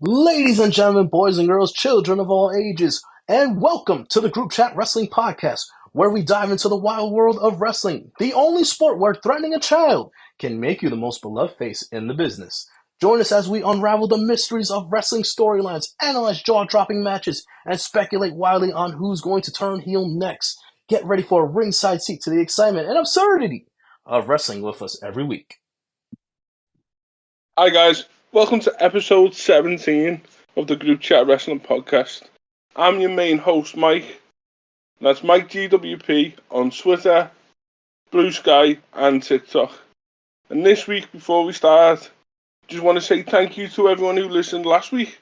Ladies and gentlemen, boys and girls, children of all ages, and welcome to the Groupchat Wrestling Podcast, where we dive into the wild world of wrestling, the only sport where threatening a child can make you the most beloved face in the business. Join us as we unravel the mysteries of wrestling storylines, analyze jaw-dropping matches, and speculate wildly on who's going to turn heel next. Get ready for a ringside seat to the excitement and absurdity of wrestling with us every week. Hi guys, welcome to episode 17 of the Group Chat Wrestling Podcast. I'm your main host, Mike, and that's Mike GWP on Twitter, Blue Sky, and TikTok. And this week, before we start, just want to say thank you to everyone who listened last week,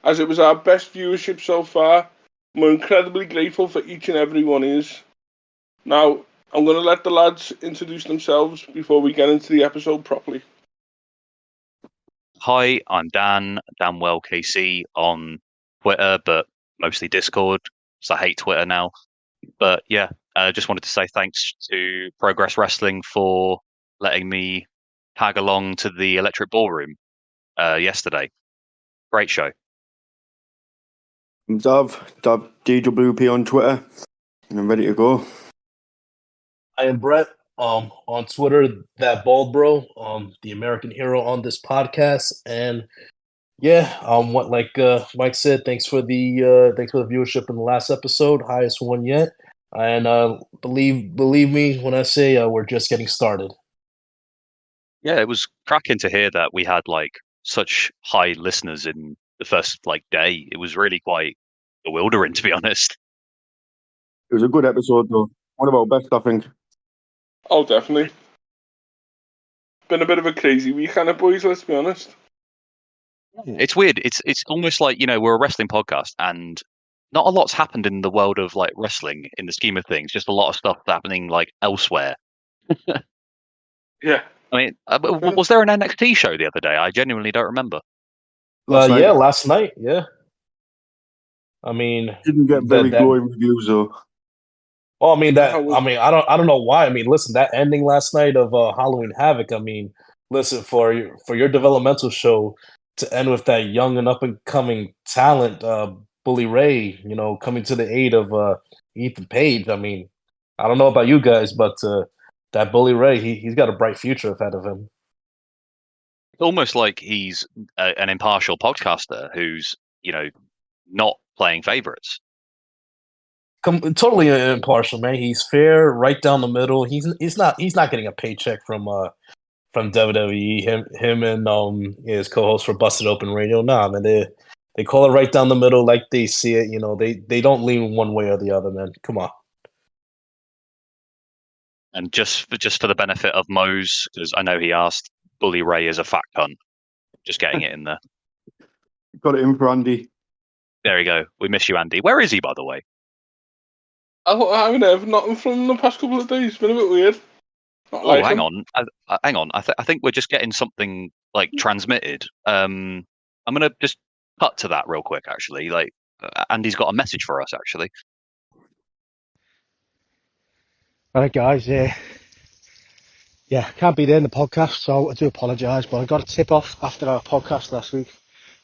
as it was our best viewership so far. We're incredibly grateful for each and every one is. Now, I'm going to let the lads introduce themselves before we get into the episode properly. Hi, I'm Dan Danwell KC on Twitter, but mostly Discord, so I hate Twitter now. But yeah, just wanted to say thanks to Progress Wrestling for letting me tag along to the Electric Ballroom yesterday. Great show. I'm Dav DWP on Twitter, and I'm ready to go. I am Brett. On Twitter, that bald bro, the American hero on this podcast, and yeah, what Mike said, thanks for the viewership in the last episode, highest one yet, and believe me when I say we're just getting started. Yeah, it was cracking to hear that we had like such high listeners in the first day. It was really quite bewildering, to be honest. It was a good episode, though. One of our best, I think. Oh, definitely. Been a bit of a crazy weekend, boys, let's be honest. It's weird. It's almost like, we're a wrestling podcast and not a lot's happened in the world of like wrestling in the scheme of things. Just a lot of stuff happening like elsewhere. Yeah. I mean, was there an NXT show the other day? I genuinely don't remember. Last night. Yeah. I mean, Didn't get very glowing reviews, though. Well, I don't know why. I mean, listen, that ending last night of Halloween Havoc. I mean, listen, for your developmental show to end with that young and up and coming talent, Bully Ray, coming to the aid of Ethan Page. I mean, I don't know about you guys, but that Bully Ray, he's got a bright future ahead of him. It's almost like he's an impartial podcaster who's, not playing favorites. Totally impartial, man. He's fair, right down the middle. He's not getting a paycheck from WWE. Him and his co-host for Busted Open Radio. Nah, man, they call it right down the middle, like they see it. They don't lean one way or the other, man. Come on. And just for the benefit of Mose, because I know he asked, Bully Ray is a fat cunt. Just getting it in there. Got it in for Andy. There you go. We miss you, Andy. Where is he, by the way? I haven't heard nothing from him the past couple of days. It's been a bit weird. Hang on. Hang on. I think we're just getting something transmitted. I'm gonna just cut to that real quick. Actually, Andy's got a message for us. Actually. All right, guys. Can't be there in the podcast, so I do apologise. But I got a tip off after our podcast last week.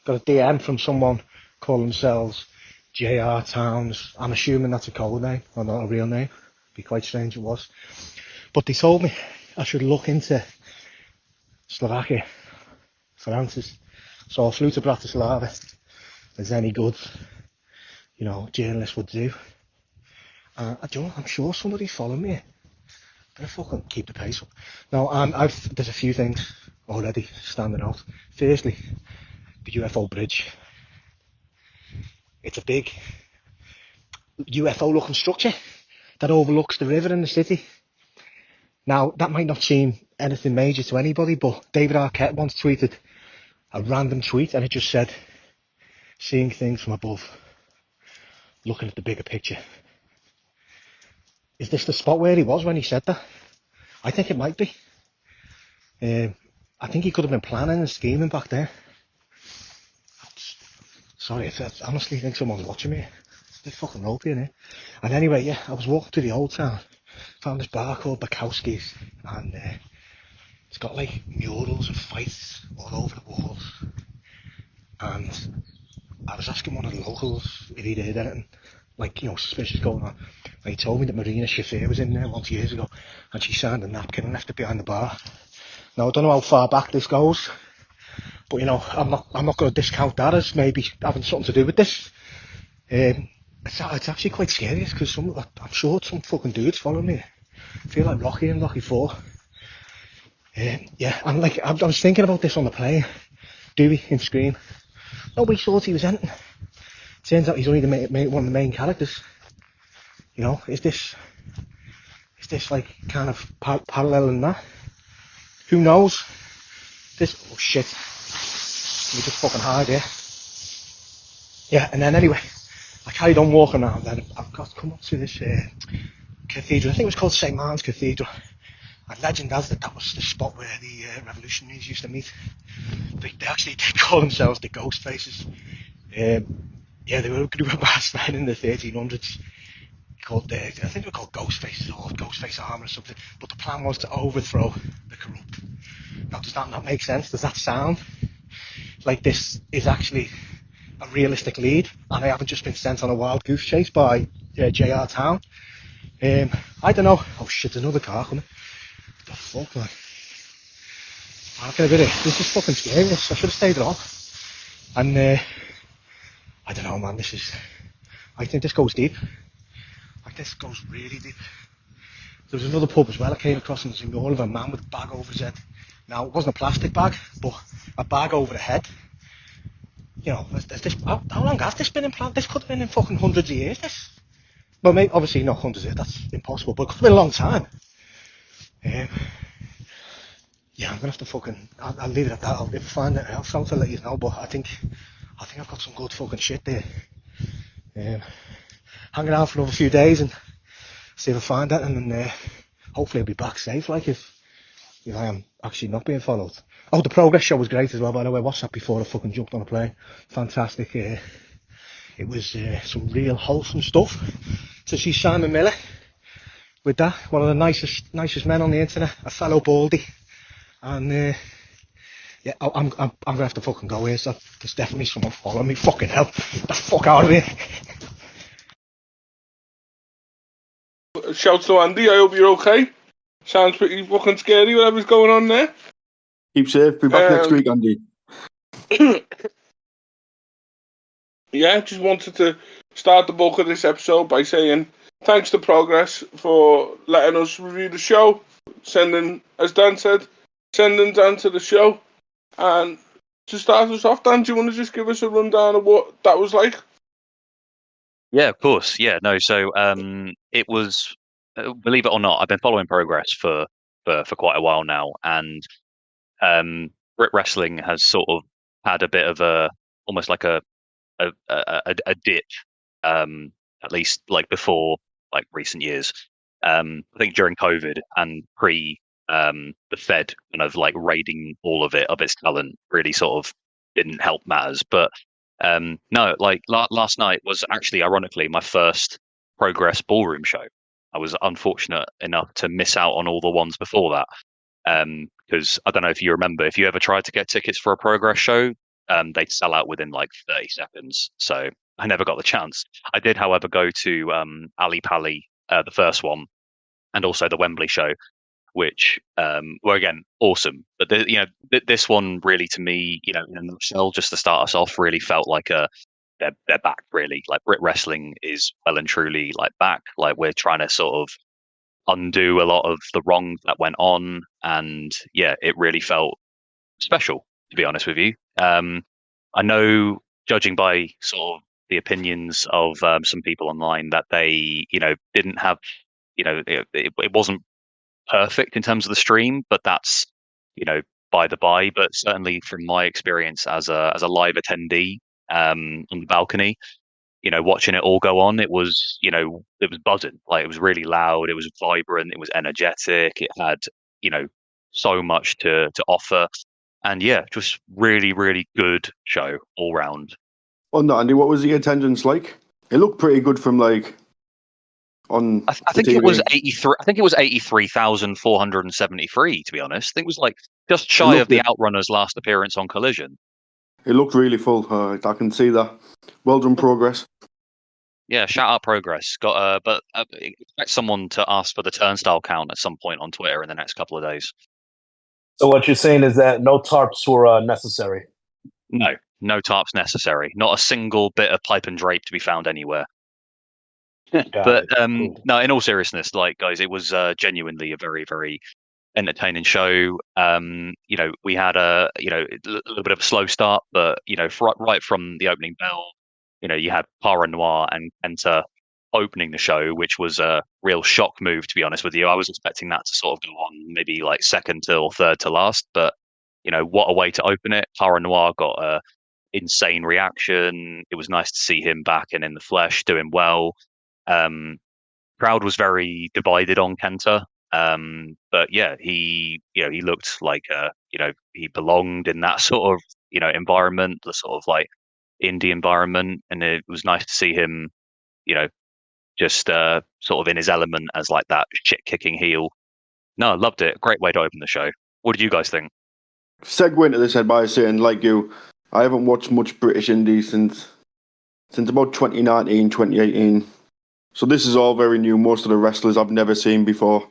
Got a DM from someone calling themselves JR Towns. I'm assuming that's a code name or not a real name. Be quite strange it was. But they told me I should look into Slovakia for answers. So I flew to Bratislava as any good, journalist would do. I'm sure somebody's following me. Better fucking keep the pace up. Now, there's a few things already standing out. Firstly, the UFO bridge. It's a big UFO-looking structure that overlooks the river and the city. Now, that might not seem anything major to anybody, but David Arquette once tweeted a random tweet, and it just said, "Seeing things from above, looking at the bigger picture." Is this the spot where he was when he said that? I think it might be. I think he could have been planning and scheming back there. Sorry, I honestly think someone's watching me. It's a bit fucking ropey in here. And anyway, yeah, I was walking through the old town, found this bar called Bukowski's, and it's got like murals of fights all over the walls. and I was asking one of the locals if he'd heard anything, like, suspicious going on. And he told me that Martina chauffeur was in there once years ago, and she signed a napkin and left it behind the bar. Now, I don't know how far back this goes, but, I'm not going to discount that as maybe having something to do with this. It's actually quite scary, because I'm sure some fucking dudes following me. I feel like Rocky in Rocky 4. Yeah, and I was thinking about this on the plane. Dewey in Scream. Nobody thought he was anything. Turns out he's only one of the main characters. Is this like kind of paralleling that? Who knows? Oh shit. Let me just fucking hide here. Yeah, and then anyway, I carried on walking around, and I've got to come up to this cathedral. I think it was called St. Martin's Cathedral. And legend has it that was the spot where the revolutionaries used to meet. They actually did call themselves the Ghost Faces. Yeah, they were a group of masked men in the 1300s. I think they were called Ghost Faces or Ghost Face Armour or something. But the plan was to overthrow the corrupt. Now, does that not make sense? Does that sound like this is actually a realistic lead, and I haven't just been sent on a wild goose chase by JR Town? I don't know. Oh shit, there's another car coming. What the fuck, man? How can I get it? This is fucking scary. I should have stayed on. And I don't know, man. I think this goes deep. Like, this goes really deep. There was another pub as well I came across in St. of a man with a bag over his head. Now, it wasn't a plastic bag, but a bag over the head. How long has this been in plan? This could have been in fucking hundreds of years, this. Well, maybe, obviously not hundreds of years, that's impossible, but it could have been a long time. Yeah, I'm gonna have to fucking, I'll leave it at that. If I find it else out, I'll let you know, but I think I've got some good fucking shit there. Hang around for another few days and see if I find that, and then hopefully I'll be back safe, like, if I am actually not being followed. Oh, the progress show was great as well, by the way. I watched that before I fucking jumped on a plane. Fantastic. It was some real wholesome stuff. To see Simon Miller with that, one of the nicest men on the internet, a fellow baldy. And yeah, I'm gonna have to fucking go here, so there's definitely someone following me. Fucking hell. The fuck out of here. Shouts to Andy, I hope you're okay. Sounds pretty fucking scary, whatever's going on there. Keep safe. Be back next week, Andy. Yeah, just wanted to start the bulk of this episode by saying thanks to Progress for letting us review the show. As Dan said, sending Dan to the show. And to start us off, Dan, do you want to just give us a rundown of what that was like? Yeah, of course. Yeah, no. So it was, believe it or not, I've been following Progress for quite a while now, and Brit Wrestling has sort of had a bit of almost like a dip, at least like before, like recent years. I think during COVID and pre the Fed kind of like raiding all of its talent really sort of didn't help matters. But no, like last night was actually ironically my first Progress Ballroom show. I was unfortunate enough to miss out on all the ones before that. Because I don't know if you remember, if you ever tried to get tickets for a Progress show, they'd sell out within like 30 seconds. So I never got the chance. I did, however, go to Ali Pali, the first one, and also the Wembley show, which were again awesome. But this one really, to me, in a nutshell, just to start us off, really felt like they're back. Really, like Brit Wrestling is well and truly like back. Like we're trying to sort of undo a lot of the wrongs that went on, and yeah, it really felt special, to be honest with you. I know, judging by sort of the opinions of some people online, that they didn't have it wasn't perfect in terms of the stream, but that's by the by. But certainly from my experience as a live attendee on the balcony, watching it all go on, it was buzzing. Like, it was really loud, it was vibrant, it was energetic, it had so much to offer, and yeah, just really, really good show all round. On that, Andy, what was the attendance like? It looked pretty good from like on. I think it was 83. I think it was 83,473. To be honest, I think it was like just shy of the Outrunners' last appearance on Collision. It looked really full. I can see that. Well done, Progress. Yeah, shout out Progress. But expect someone to ask for the turnstile count at some point on Twitter in the next couple of days. So what you're saying is that no tarps were necessary. No tarps necessary. Not a single bit of pipe and drape to be found anywhere. But Cool. no, in all seriousness, like guys, it was genuinely a very, very entertaining show. We had a little bit of a slow start, but right from the opening bell, you had Para Noir and Enter opening the show, which was a real shock move, to be honest with you. I was expecting that to sort of go on maybe like second or third to last, but what a way to open it. Para Noir got a insane reaction. It was nice to see him back and in the flesh doing well. Crowd was very divided on Kenta. But yeah, he looked like he belonged in that sort of environment, the sort of like indie environment, and it was nice to see him just sort of in his element as like that shit kicking heel. No, I loved it. Great way to open the show. What did you guys think? Segue into this by saying, like you, I haven't watched much British indies since about 2019, 2018. So this is all very new. Most of the wrestlers I've never seen before.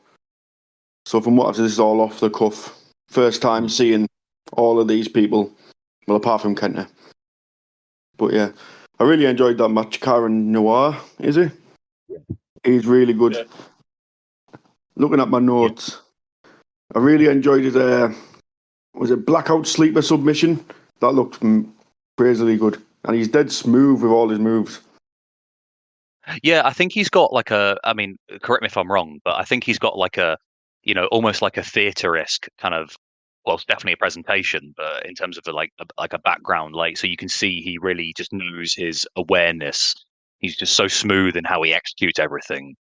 So from what I've said, this is all off the cuff. First time seeing all of these people. Well, apart from Kenta. But yeah, I really enjoyed that match. Karen Noir, is he? Yeah. He's really good. Yeah. Looking at my notes, I really enjoyed his, was it Blackout Sleeper submission? That looked crazily good. And he's dead smooth with all his moves. Yeah, I think he's got like I mean, correct me if I'm wrong, but I think he's got like almost like a theatre-esque kind of, well, it's definitely a presentation, but in terms of a background, like, so you can see he really just knows his awareness. He's just so smooth in how he executes everything.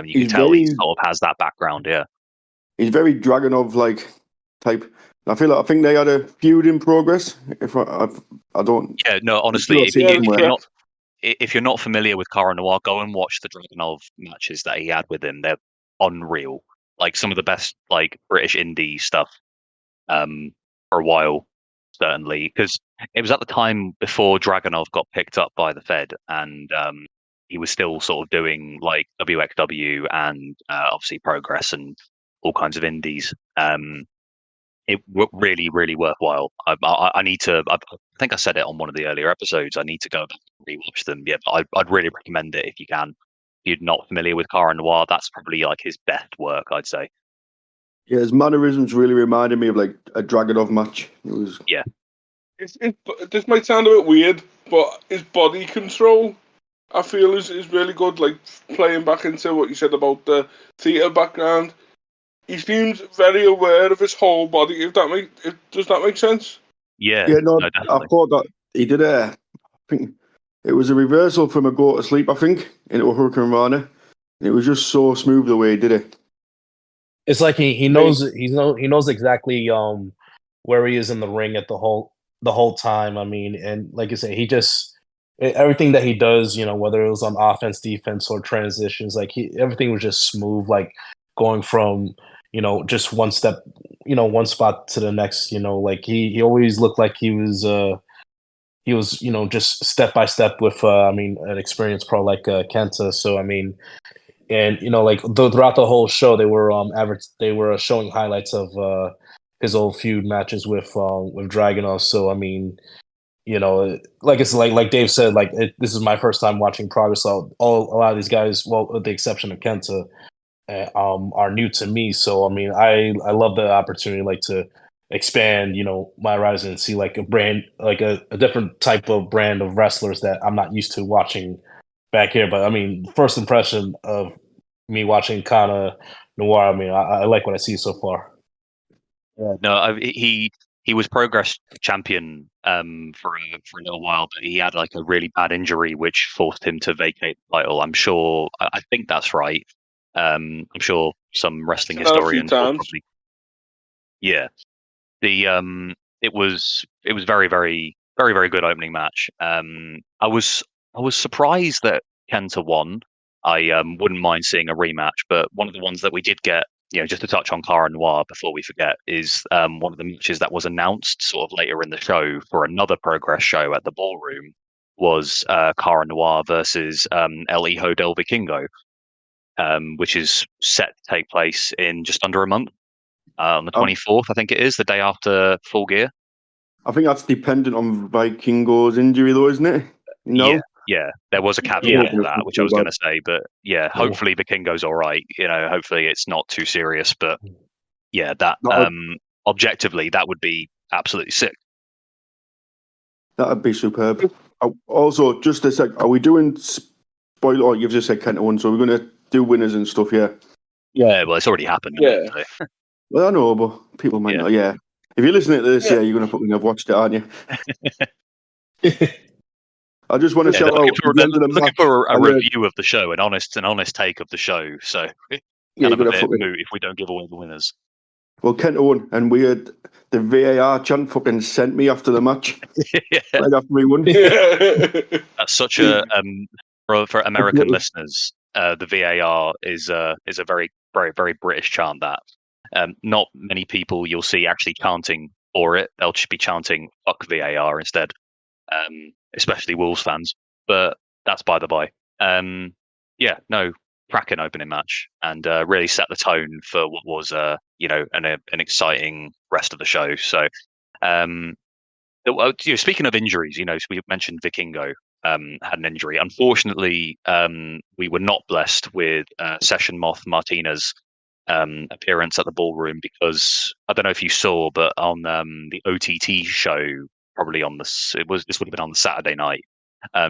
You can tell he sort of has that background, yeah. He's very Dragunov like type. I think they had a feud in progress. If I don't. Yeah, no, honestly, if you're not familiar with Cara Noir, go and watch the Dragunov matches that he had with him. They're unreal. Like some of the best like British indie stuff for a while, certainly, because it was at the time before Dragunov got picked up by the Fed, and he was still sort of doing like WXW and obviously Progress and all kinds of indies. Really, really worthwhile. I need to. I think I said it on one of the earlier episodes. I need to go back and rewatch them. Yeah, but I'd really recommend it if you can. If you're not familiar with Cara Noir, that's probably like his best work, I'd say. Yeah, his mannerisms really reminded me of like a Dragunov match. It was This might sound a bit weird, but his body control, I feel, is really good. Like playing back into what you said about the theatre background, he seems very aware of his whole body. Does that make sense? Yeah. No, I thought that he did I think it was a reversal from a go to sleep. I think into a Hurricane Rana. It was just so smooth the way he did it. It's like he knows exactly where he is in the ring at the whole time. I mean, and like I say, he just everything that he does, whether it was on offense, defense, or transitions, like everything was just smooth, like going from just one step, one spot to the next. Like he always looked like he was just step by step with an experienced pro like Kenta. So I mean. And like throughout the whole show, they were showing highlights of his old feud matches with Dragunov. So I mean, like it's like Dave said, like this is my first time watching Progress. So a lot of these guys, well, with the exception of Kenta, are new to me. So I mean, I love the opportunity like to expand my horizon and see like a brand, like a different type of brand of wrestlers that I'm not used to watching back here. But I mean, first impression of me watching Kana Noir, I mean, I like what I see so far. Yeah. No, he was Progress champion for a little while, but he had like a really bad injury which forced him to vacate the title. I'm sure. I think that's right. I'm sure some wrestling historians will probably. Yeah, it was very, very, very, very good opening match. I was surprised that Kenta won. I wouldn't mind seeing a rematch, but one of the ones that we did get just to touch on Cara Noir before we forget, is one of the matches that was announced sort of later in the show for another Progress show at the Ballroom was Cara Noir versus El Hijo del Vikingo, which is set to take place in just under a month, on the 24th, I think it is, the day after Full Gear. I think that's dependent on Vikingo's injury, though, isn't it? No. Yeah. There was a caveat to that, which I was going to say, but yeah, hopefully Vikingo's all right. Hopefully it's not too serious, but yeah, that objectively that would be absolutely sick. That'd be superb. Also, just a sec, are we doing spoiler? Oh, you've just said Kent won, so we're going to do winners and stuff, yeah? Yeah, well, it's already happened. Yeah. So. Well, I know, but people might not. Yeah. If you're listening to this, you're going to fucking have watched it, aren't you? I just want to shout out. Looking for a review of the show, an honest take of the show. So kind of a bit moot if we don't give away the winners. Well, Kent won, and we had the VAR chant fucking sent me after the match. Right after we won. That's such a for American listeners. The VAR is a very, very, very British chant. That not many people you'll see actually chanting for it. They'll just be chanting "fuck VAR" instead. Especially Wolves fans, but that's by the by. Cracking opening match, and really set the tone for what was an exciting rest of the show. So, speaking of injuries, we mentioned Vikingo had an injury. Unfortunately, we were not blessed with Session Moth Martina's appearance at the Ballroom, because I don't know if you saw, but on the OTT show, probably this would have been on the Saturday night.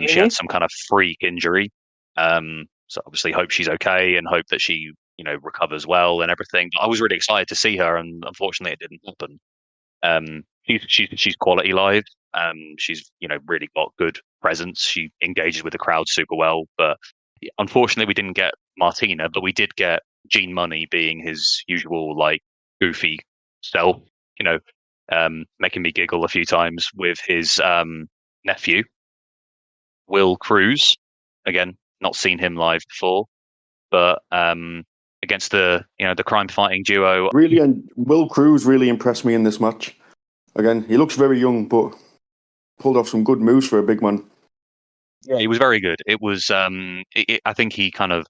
She had some kind of freak injury. So obviously hope she's okay and hope that she, recovers well and everything. But I was really excited to see her, and unfortunately it didn't happen. She's quality live. She's, really got good presence. She engages with the crowd super well. But unfortunately we didn't get Martina, but we did get Gene Money being his usual, goofy self, making me giggle a few times with his nephew, Will Cruz. Again, not seen him live before, but against the crime fighting duo. Really, and Will Cruz really impressed me in this match. Again, he looks very young, but pulled off some good moves for a big man. Yeah, he was very good. It was, I think he kind of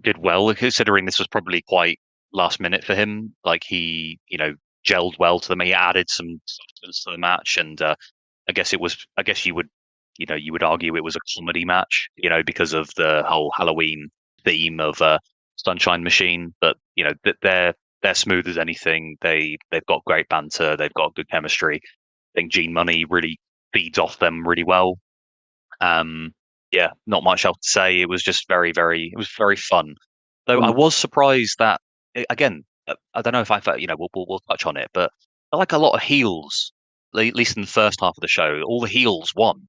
did well, considering this was probably quite last minute for him. Like he, gelled well to them. He added some substance to the match, and I guess you would argue it was a comedy match, because of the whole Halloween theme of Sunshine Machine. But they're smooth as anything. They've got great banter. They've got good chemistry. I think Gene Money really feeds off them really well. Not much else to say. It was just very, very fun. Though I was surprised that, again, I don't know if we'll touch on it, but I like a lot of heels, at least in the first half of the show. All the heels won.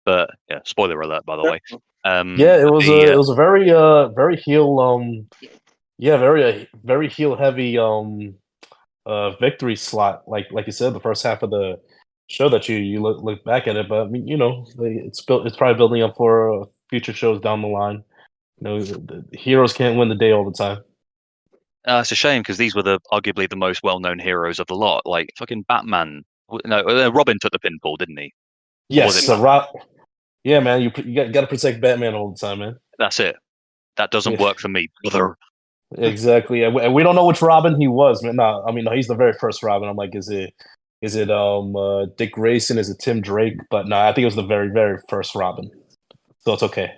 But yeah, spoiler alert, by the way. It was a very very heel very heel heavy victory slot, like you said, the first half of the show that you look back at it. But I mean, it's probably building up for future shows down the line. The heroes can't win the day all the time. It's a shame, because these were arguably the most well-known heroes of the lot. Like fucking Batman. No, Robin took the pinfall, didn't he? Yes, yeah, man. You got to protect Batman all the time, man. That's it. That doesn't work for me, brother. Exactly, and we don't know which Robin he was, man. No, he's the very first Robin. I'm like, is it Dick Grayson? Is it Tim Drake? But no, I think it was the very, very first Robin. So it's okay.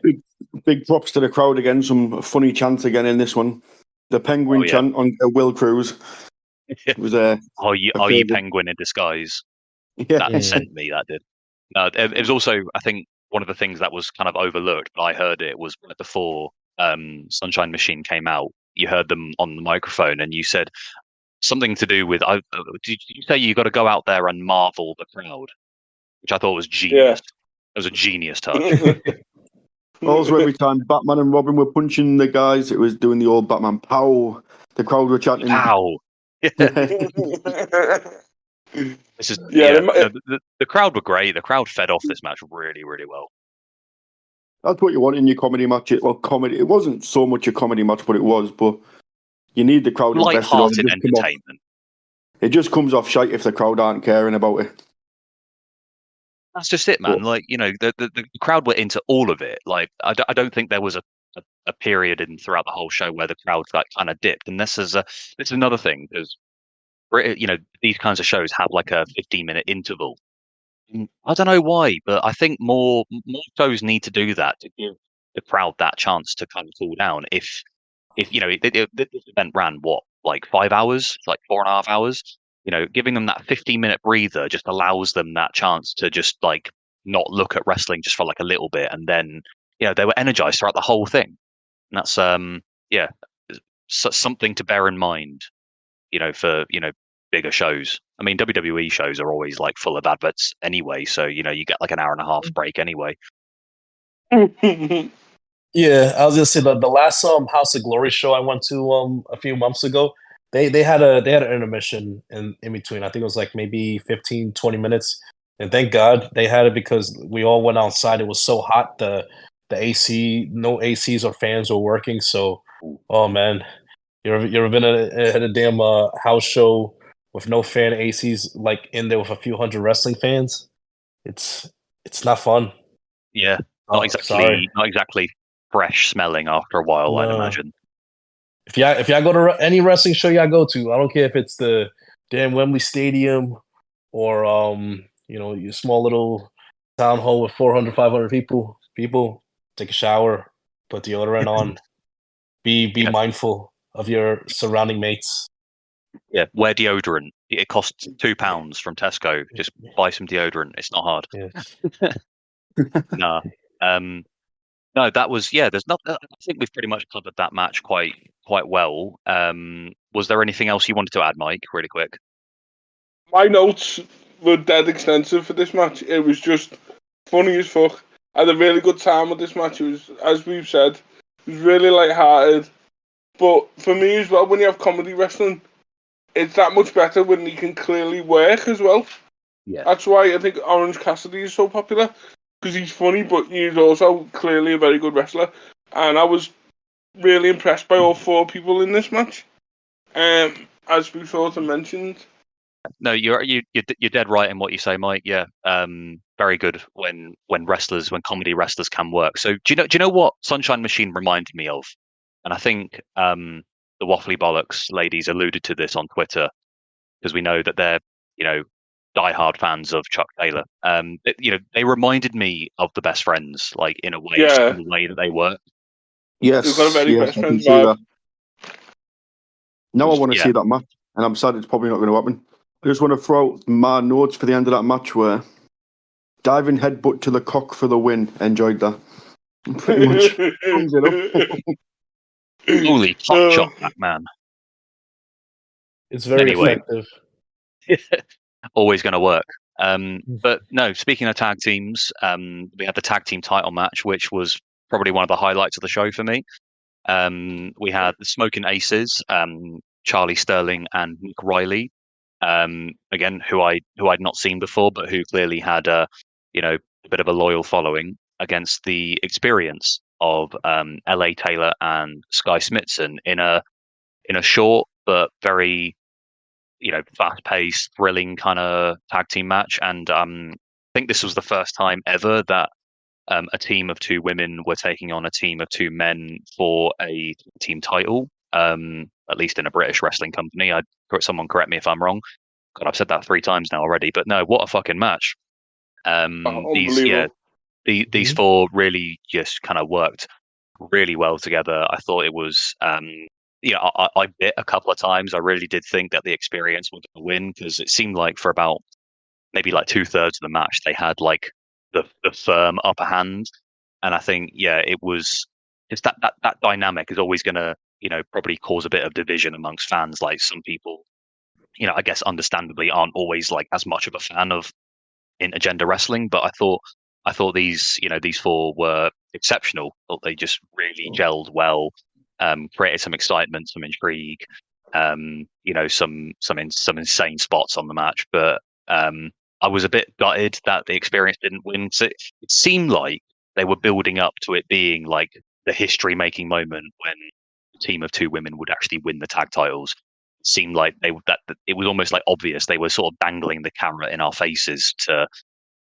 Big props to the crowd again. Some funny chants again in this one. The penguin chant on Will Cruz was Are you penguin in disguise? Yeah. That sent me. That did. It was also, I think, one of the things that was kind of overlooked, but I heard it was right before Sunshine Machine came out. You heard them on the microphone, and you said something to do with. Did you say you got to go out there and marvel the crowd? Which I thought was genius. It was a genius touch. Also, every time Batman and Robin were punching the guys, it was doing the old Batman pow. The crowd were chanting pow. This is the crowd were great. The crowd fed off this match really, really well. That's what you want in your comedy match. Well, comedy. It wasn't so much a comedy match, but it was. But You need the crowd invested. Light-hearted entertainment. It just comes off shite if the crowd aren't caring about it. That's just it, man. Like, you know, the crowd were into all of it. Like, I don't think there was a period throughout the whole show where the crowd like kind of dipped. And this is another thing, because, you know, these kinds of shows have like a 15-minute interval. I don't know why, but I think more shows need to do that to give the crowd that chance to kind of cool down. If you know, this event ran what, like 5 hours, like 4.5 hours. You know, giving them that 15-minute breather just allows them that chance to just like not look at wrestling just for like a little bit, and then, you know, they were energized throughout the whole thing. And that's yeah, something to bear in mind, you know, for, you know, bigger shows. I mean, WWE shows are always like full of adverts anyway, so, you know, you get like an hour and a half break anyway. Yeah, I was gonna say the last House of Glory show I went to a few months ago, they had an intermission in between. I think it was like maybe 15, 20 minutes. And thank God they had it, because we all went outside. It was so hot. The AC, no ACs or fans were working. So, oh man, you ever been at a damn house show with no fan ACs, like in there with a few hundred wrestling fans? It's not fun. Yeah, Oh, sorry. not exactly fresh smelling after a while, I'd No. imagine. If y'all go to any wrestling show y'all go to, I don't care if it's the damn Wembley Stadium or you know, your small little town hall with 400, 500 people. People, take a shower, put deodorant on, be Yeah. mindful of your surrounding mates. Yeah, wear deodorant. It costs £2 from Tesco. Just buy some deodorant. It's not hard. Yeah. No. No, that was, yeah, there's not, I think we've pretty much covered that match quite well. Was there anything else you wanted to add, Mike, really quick? My notes were dead extensive for this match. It was just funny as fuck. I had a really good time with this match. It was, as we've said, it was really light-hearted. But for me as well, when you have comedy wrestling, it's that much better when you can clearly work as well. Yeah. That's why I think Orange Cassidy is so popular, because he's funny, but he's also clearly a very good wrestler. And I was really impressed by all 4 people in this match. As we sort of mentioned. No, you're dead right in what you say, Mike. Yeah, very good when comedy wrestlers can work. So do you know what Sunshine Machine reminded me of? And I think the Waffly Bollocks ladies alluded to this on Twitter, because we know that they're, you know, diehard fans of Chuck Taylor. You know, they reminded me of the Best Friends, like in a way, just in the way that they work. Yes, you've got a very Best Friends vibe. Now I want to see that match, and I'm sad it's probably not going to happen. I just want to throw out my notes for the end of that match where diving headbutt to the cock for the win. Enjoyed that. Pretty much sums it up. Holy cock chop, that man. It's very effective. Always going to work. But no, speaking of tag teams, we had the tag team title match, which was probably one of the highlights of the show for me. We had the Smoking Aces, Charlie Sterling and Nick Riley. Again, who I'd not seen before, but who clearly had a bit of a loyal following, against the Experience of LA Taylor and Sky Smithson in a short but very, you know, fast-paced, thrilling kind of tag team match. And I think this was the first time ever that a team of 2 women were taking on a team of 2 men for a team title, at least in a British wrestling company. Someone correct me if I'm wrong. God, I've said that 3 times now already, but no, what a fucking match. These 4 really just kind of worked really well together. I thought it was, I bit a couple of times. I really did think that the Experience was going to win, because it seemed like for about maybe like 2/3 of the match, they had like the firm upper hand. And I think, yeah, it was just that dynamic is always going to, you know, probably cause a bit of division amongst fans. Like, some people, you know, I guess understandably aren't always like as much of a fan of intergender wrestling, but I thought these 4 were exceptional. I thought they just really gelled well, created some excitement, some intrigue, you know, some insane spots on the match. But I was a bit gutted that the Experience didn't win. So it seemed like they were building up to it being like the history-making moment when team of two women would actually win the tag titles. It seemed like it was almost like obvious. They were sort of dangling the camera in our faces to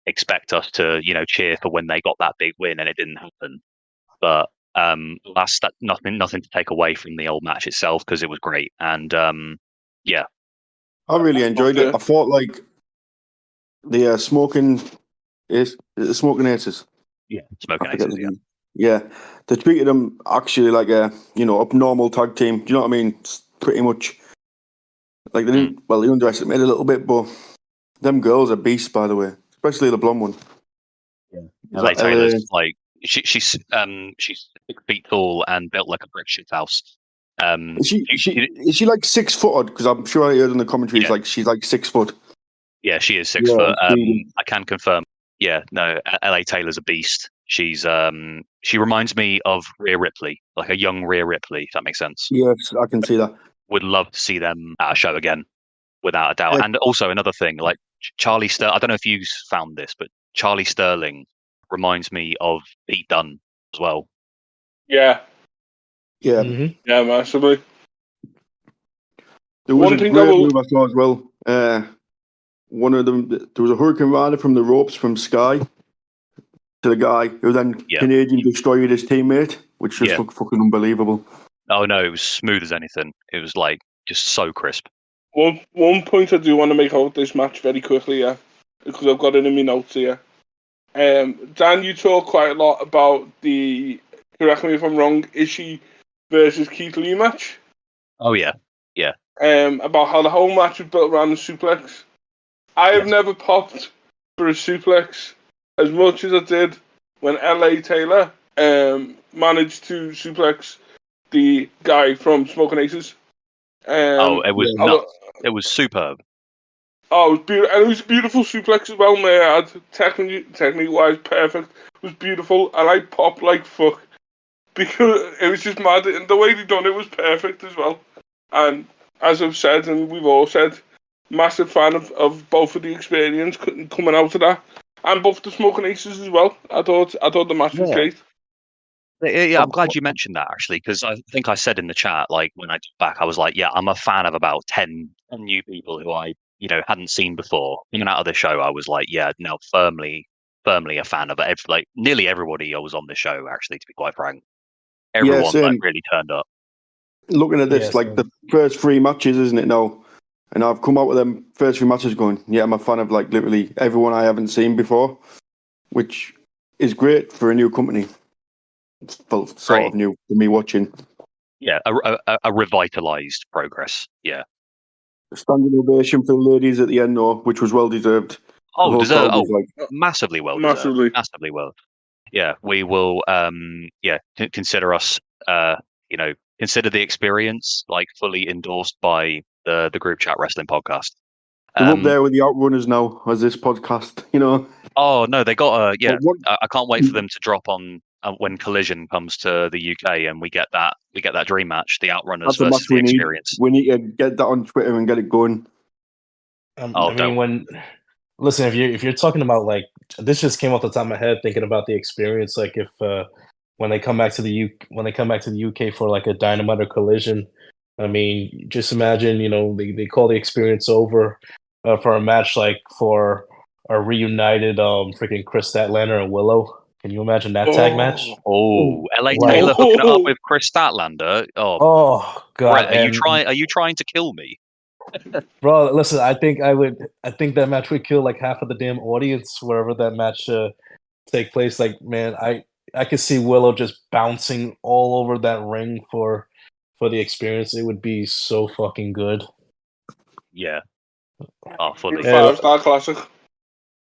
expect us to, cheer for when they got that big win, and it didn't happen. But nothing to take away from the old match itself, because it was great. And yeah, I really enjoyed it. I thought like the smoking aces. Yeah, Smoking I forget Aces. the name. Yeah, they treated them actually like a abnormal tag team. Do you know what I mean? It's pretty much like they didn't. Well, they underestimated a little bit, but them girls are beasts, by the way, especially the blonde one. Yeah, Is LA that Taylor's like she's 6 feet tall and built like a brick shit house. Is she like 6 foot? Because I'm sure I heard in the commentaries like she's like 6 foot. Yeah, she is 6 Yeah, foot. she- I can confirm. Yeah, no, LA Taylor's a beast. She reminds me of Rhea Ripley, like a young Rhea Ripley, if that makes sense. Yes, I can see that. Would love to see them at a show again, without a doubt. Yeah. And also another thing, like Charlie Sterling. I don't know if you found this, but Charlie Sterling reminds me of Pete Dunne as well. Yeah, Yeah. yeah, massively. There was One a thing great move I saw as well. One of them, there was a Hurricane Rider from the ropes from Sky to the guy who then Canadian destroyed his teammate, which just looked fucking unbelievable. Oh no, it was smooth as anything. It was like just so crisp. One point I do want to make out this match very quickly, yeah, because I've got it in my notes here. Dan, you talk quite a lot about the, correct me if I'm wrong, Ishii versus Keith Lee match. Oh yeah, yeah. About how the whole match was built around the suplex. I have never popped for a suplex as much as I did when LA Taylor managed to suplex the guy from Smoking Aces. It was nuts. It was superb. Oh, it was beautiful, and it was a beautiful suplex as well, may I add. Technically wise, perfect. It was beautiful, and I popped like fuck because it was just mad, and the way they done it was perfect as well. And as I've said, and we've all said, massive fan of both of the experience coming out of that, and both the Smoking Aces as well. I thought the match was great. Yeah, I'm glad you mentioned that, actually, because I think I said in the chat, like when I got back, I was like, yeah, I'm a fan of about 10 new people who I hadn't seen before. Coming out of the show, I was like, yeah, no, firmly a fan of it. Like nearly everybody I was on the show, actually, to be quite frank. Everyone like really turned up. Looking at this, like the first 3 matches, isn't it now? And I've come out with them first 3 matches going, yeah, I'm a fan of like literally everyone I haven't seen before, which is great for a new company. It's felt sort of new to me watching. Yeah, a revitalized Progress. Yeah. A standing ovation for the ladies at the end, though, which was well deserved. Oh, deserved. Oh, massively well deserved. Massively well. Yeah, we will. Consider us. Consider the experience like fully endorsed by the Group Chat Wrestling podcast. They're up there with the Outrunners now as this podcast. Oh no, they got I can't wait for them to drop on when Collision comes to the UK and we get that dream match, the Outrunners versus the Experience. We need to get that on Twitter and get it going. Listen, if you're talking about like this, just came off the top of my head thinking about the Experience. Like if when they come back to the UK for like a Dynamite or Collision, I mean, just imagine they call the Experience over for a match like for a reunited freaking Chris Statlander and Willow. Can you imagine that tag match? Oh, LA Taylor hooking it up with Chris Statlander. Oh God! Brett, are you trying to kill me? Bro, listen. I think that match would kill like half of the damn audience wherever that match take place. Like, man, I could see Willow just bouncing all over that ring for the Experience. It would be so fucking good. Yeah. Oh, fully. 5-star classic.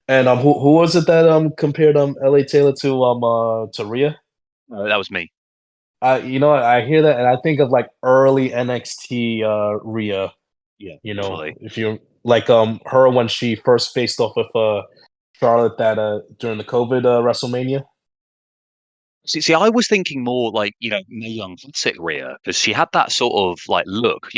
And who was it that compared LA Taylor to Rhea? That was me. I hear that and I think of like early NXT Rhea. Yeah. If you like her when she first faced off with Charlotte that during the COVID WrestleMania. See, I was thinking more like Mae Young classic Rhea because she had that sort of like look,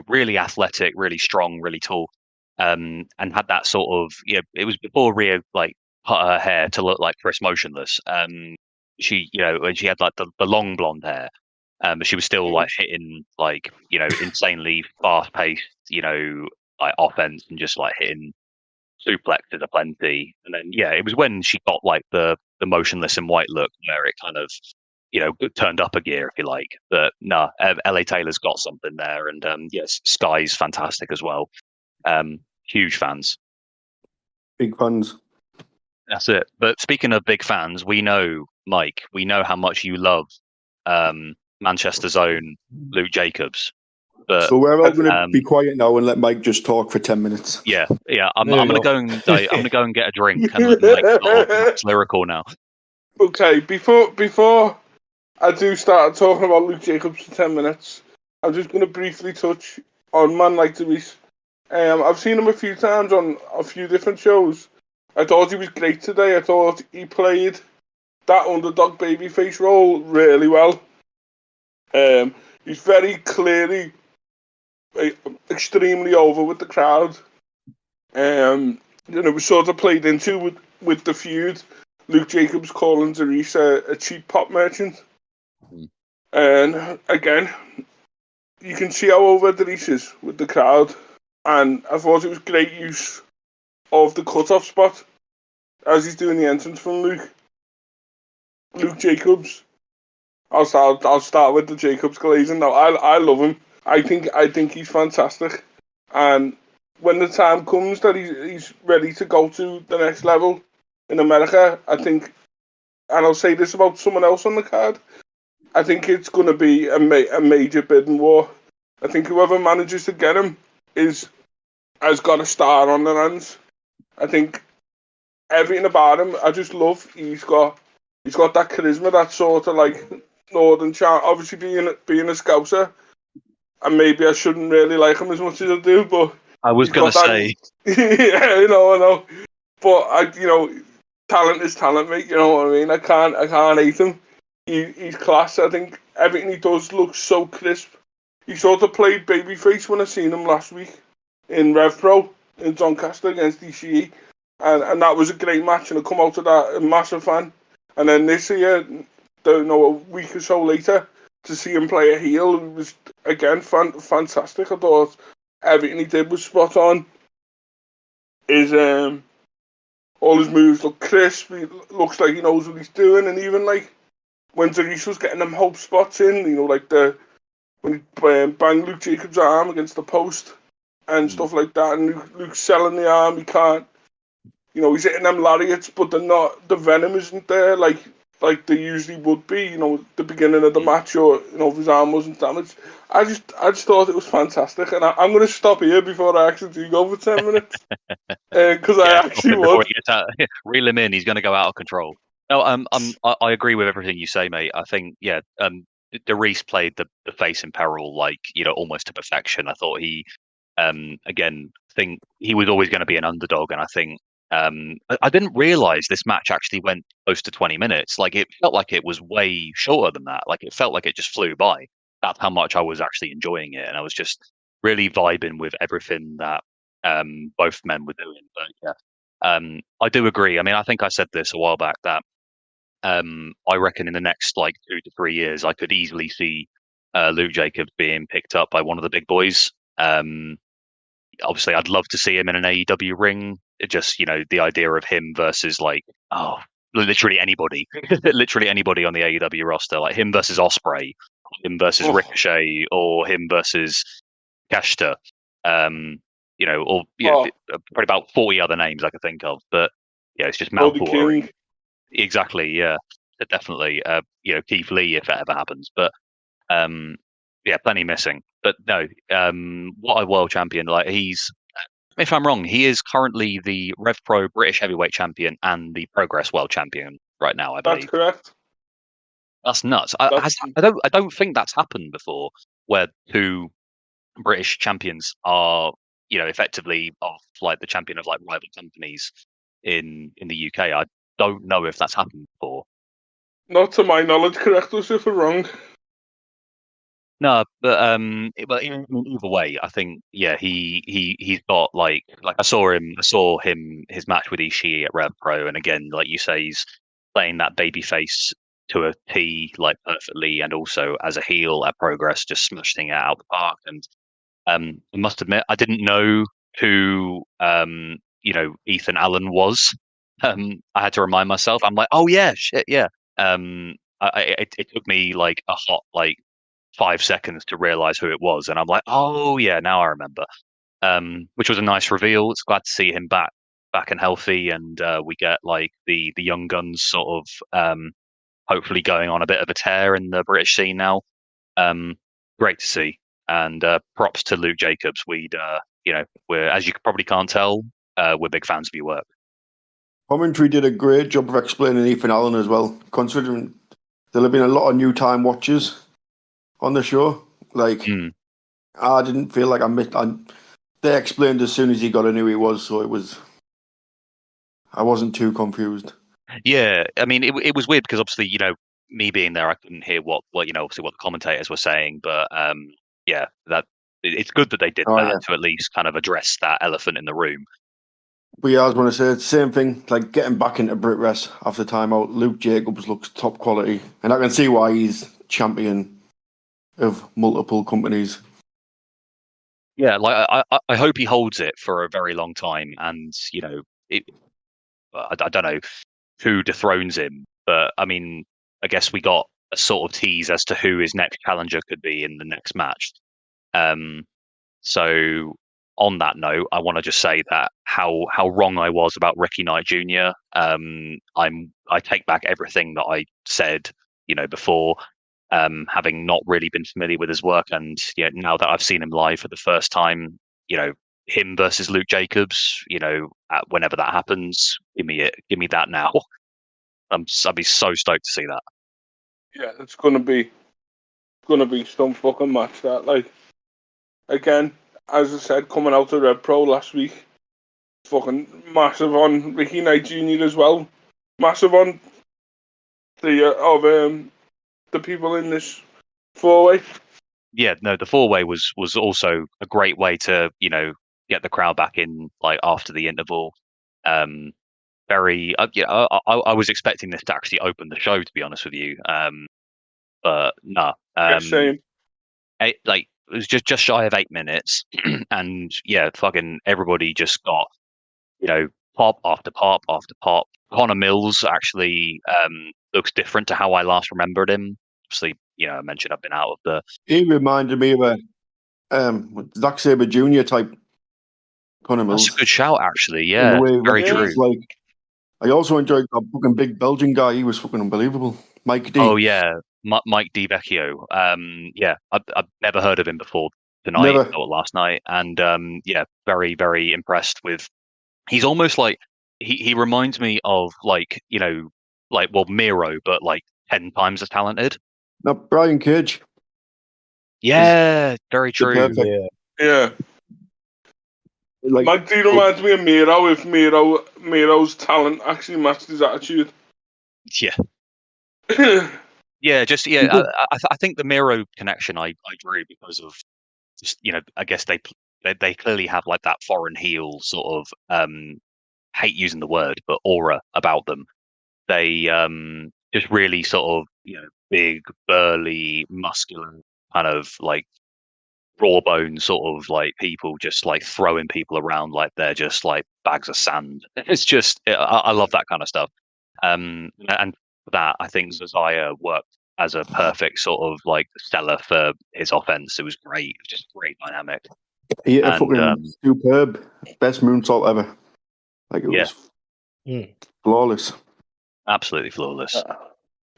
really athletic, really strong, really tall, and had that sort of it was before Rhea like cut her hair to look like Chris Motionless. She and she had like the long blonde hair. But she was still like hitting like insanely fast paced like offense and just like hitting suplexes aplenty. And then it was when she got like the motionless in white look where it kind of turned up a gear, if you like. But no, LA Taylor's got something there, and yes, Sky's fantastic as well. Huge fans. Big fans. That's it. But speaking of big fans, we know, Mike, how much you love Manchester's own Luke Jacobs. But so we're all going to be quiet now and let Mike just talk for 10 minutes. Yeah. I'm going to go and get a drink and let Mike Mike's lyrical now. Okay, before I do start talking about Luke Jacobs for 10 minutes, I'm just going to briefly touch on Man Like Therese. I've seen him a few times on a few different shows. I thought he was great today. I thought he played that underdog babyface role really well. He's very clearly extremely over with the crowd. It was sort of played into with the feud. Luke Jacobs calling Therese a cheap pop merchant. And again, you can see how over Therese is with the crowd. And I thought it was great use of the cut-off spot as he's doing the entrance from Luke Jacobs. I'll start with the Jacobs glazing now. I love him. I think he's fantastic. And when the time comes that he's ready to go to the next level in America, I think, and I'll say this about someone else on the card, I think it's going to be a major bidding war. I think whoever manages to get him has got a star on their hands. I think everything about him, I just love. He's got that charisma, that sort of like northern charm. Obviously, being a Scouser, and maybe I shouldn't really like him as much as I do, but I was going to say, yeah, I know, but talent is talent, mate. You know what I mean? I can't hate him. He's class. I think everything he does looks so crisp. He sort of played babyface when I seen him last week in Rev Pro in Doncaster against DCE, and that was a great match, and I come out of that a massive fan. And then this year, a week or so later, to see him play a heel was again fantastic. I thought everything he did was spot on. All his moves look crisp. He looks like he knows what he's doing, and even like when Therese was getting them hope spots in, like when he banged Luke Jacobs' arm against the post and stuff like that, and Luke's selling the arm. He can't, he's hitting them lariats, but the venom isn't there like they usually would be, at the beginning of the match, or if his arm wasn't damaged. I just thought it was fantastic, and I'm going to stop here before I actually do go for 10 minutes, because I actually would. Reel him in, he's going to go out of control. No, I agree with everything you say, mate. I think, Derice played the face in peril, like, almost to perfection. I thought he, again, think he was always going to be an underdog, and I think, I didn't realize this match actually went close to 20 minutes. Like, it felt like it was way shorter than that. Like, it felt like it just flew by. That's how much I was actually enjoying it, and I was just really vibing with everything that both men were doing. But yeah, I do agree. I mean, I think I said this a while back that I reckon in the next like 2 to 3 years, I could easily see Luke Jacobs being picked up by one of the big boys. Obviously, I'd love to see him in an AEW ring. It just, the idea of him versus like, literally anybody, literally anybody on the AEW roster, like him versus Osprey, him versus Ricochet, or him versus Kashta, probably about 40 other names I could think of. But yeah, it's just mouthwatering. Exactly, yeah, definitely. Keith Lee if that ever happens, but plenty missing. But no, what a world champion! Like he's, if I'm wrong, he is currently the Rev Pro British Heavyweight Champion and the Progress World Champion right now. I believe that's correct. That's nuts. I don't think that's happened before, where two British champions are, effectively of like the champion of like rival companies in the UK. I don't know if that's happened before. Not to my knowledge. Correct us if we're wrong. No, but either way, I think he's got like I saw him his match with Ishii at Rev Pro, and again, like you say, he's playing that babyface to a T, like perfectly, and also as a heel at Progress, just smashing it out the park. And I must admit, I didn't know who Ethan Allen was. I had to remind myself. I'm like, oh yeah, shit, yeah. It took me like a hot 5 seconds to realize who it was, and I'm like, oh yeah, now I remember. Which was a nice reveal. It's glad to see him back and healthy, and we get like the young guns sort of hopefully going on a bit of a tear in the British scene now. Great to see, and props to Luke Jacobs. We're, as you probably can't tell, we're big fans of your work. Commentary did a great job of explaining Ethan Allen as well, considering there'll have been a lot of new time watchers on the show. I didn't feel like I missed. They explained as soon as he got in who he was, so I wasn't too confused. Yeah, I mean, it was weird because obviously, me being there, I couldn't hear what obviously what the commentators were saying, but yeah, that it's good that they did that to at least kind of address that elephant in the room. But yeah, I was going to say the same thing, like getting back into Brit Rest after timeout. Luke Jacobs looks top quality, and I can see why he's champion of multiple companies. Yeah, like I hope he holds it for a very long time, and I don't know who dethrones him, but I mean, I guess we got a sort of tease as to who his next challenger could be in the next match. So on that note, I want to just say that how wrong I was about Ricky Knight Jr. I take back everything that I said, before, having not really been familiar with his work, and now that I've seen him live for the first time, him versus Luke Jacobs, whenever that happens, give me that now. I'd be so stoked to see that. Yeah, it's gonna be some fucking match that. Like, again, as I said, coming out of Red Pro last week, fucking massive on Ricky Knight Jr. as well. Massive on the people in this 4-way. Yeah, no, the 4-way was also a great way to get the crowd back in, like, after the interval. I was expecting this to actually open the show, to be honest with you. But no, Same. it was just shy of 8 minutes, and yeah, fucking everybody just got pop after pop after pop. Connor Mills actually looks different to how I last remembered him. Obviously, I mentioned I've been out of the. He reminded me of a Zack Sabre Jr. type Connor Mills. That's a good shout, actually. Yeah, very true. Like, I also enjoyed that fucking big Belgian guy. He was fucking unbelievable. Mike D. Oh yeah, Mike Di Vecchio. Yeah, I've never heard of him before tonight or last night, and yeah, very very impressed with. He's almost like he reminds me of Miro, but like 10 times as talented. Now Brian Cage. Yeah, very true. Yeah. Like, Mike D reminds me of Miro if Miro's talent actually matched his attitude. Yeah. Yeah, I think the Miro connection I drew because of just I guess they clearly have like that foreign heel sort of hate using the word, but aura about them. They just really sort of big, burly, muscular, kind of like raw bone sort of like people, just like throwing people around like they're just like bags of sand. It's just I love that kind of stuff. And for that, I think Zazaya worked as a perfect sort of like seller for his offense. It was great. It was just great dynamic. He hit a fucking superb, best moonsault ever. Like, it was flawless. Absolutely flawless.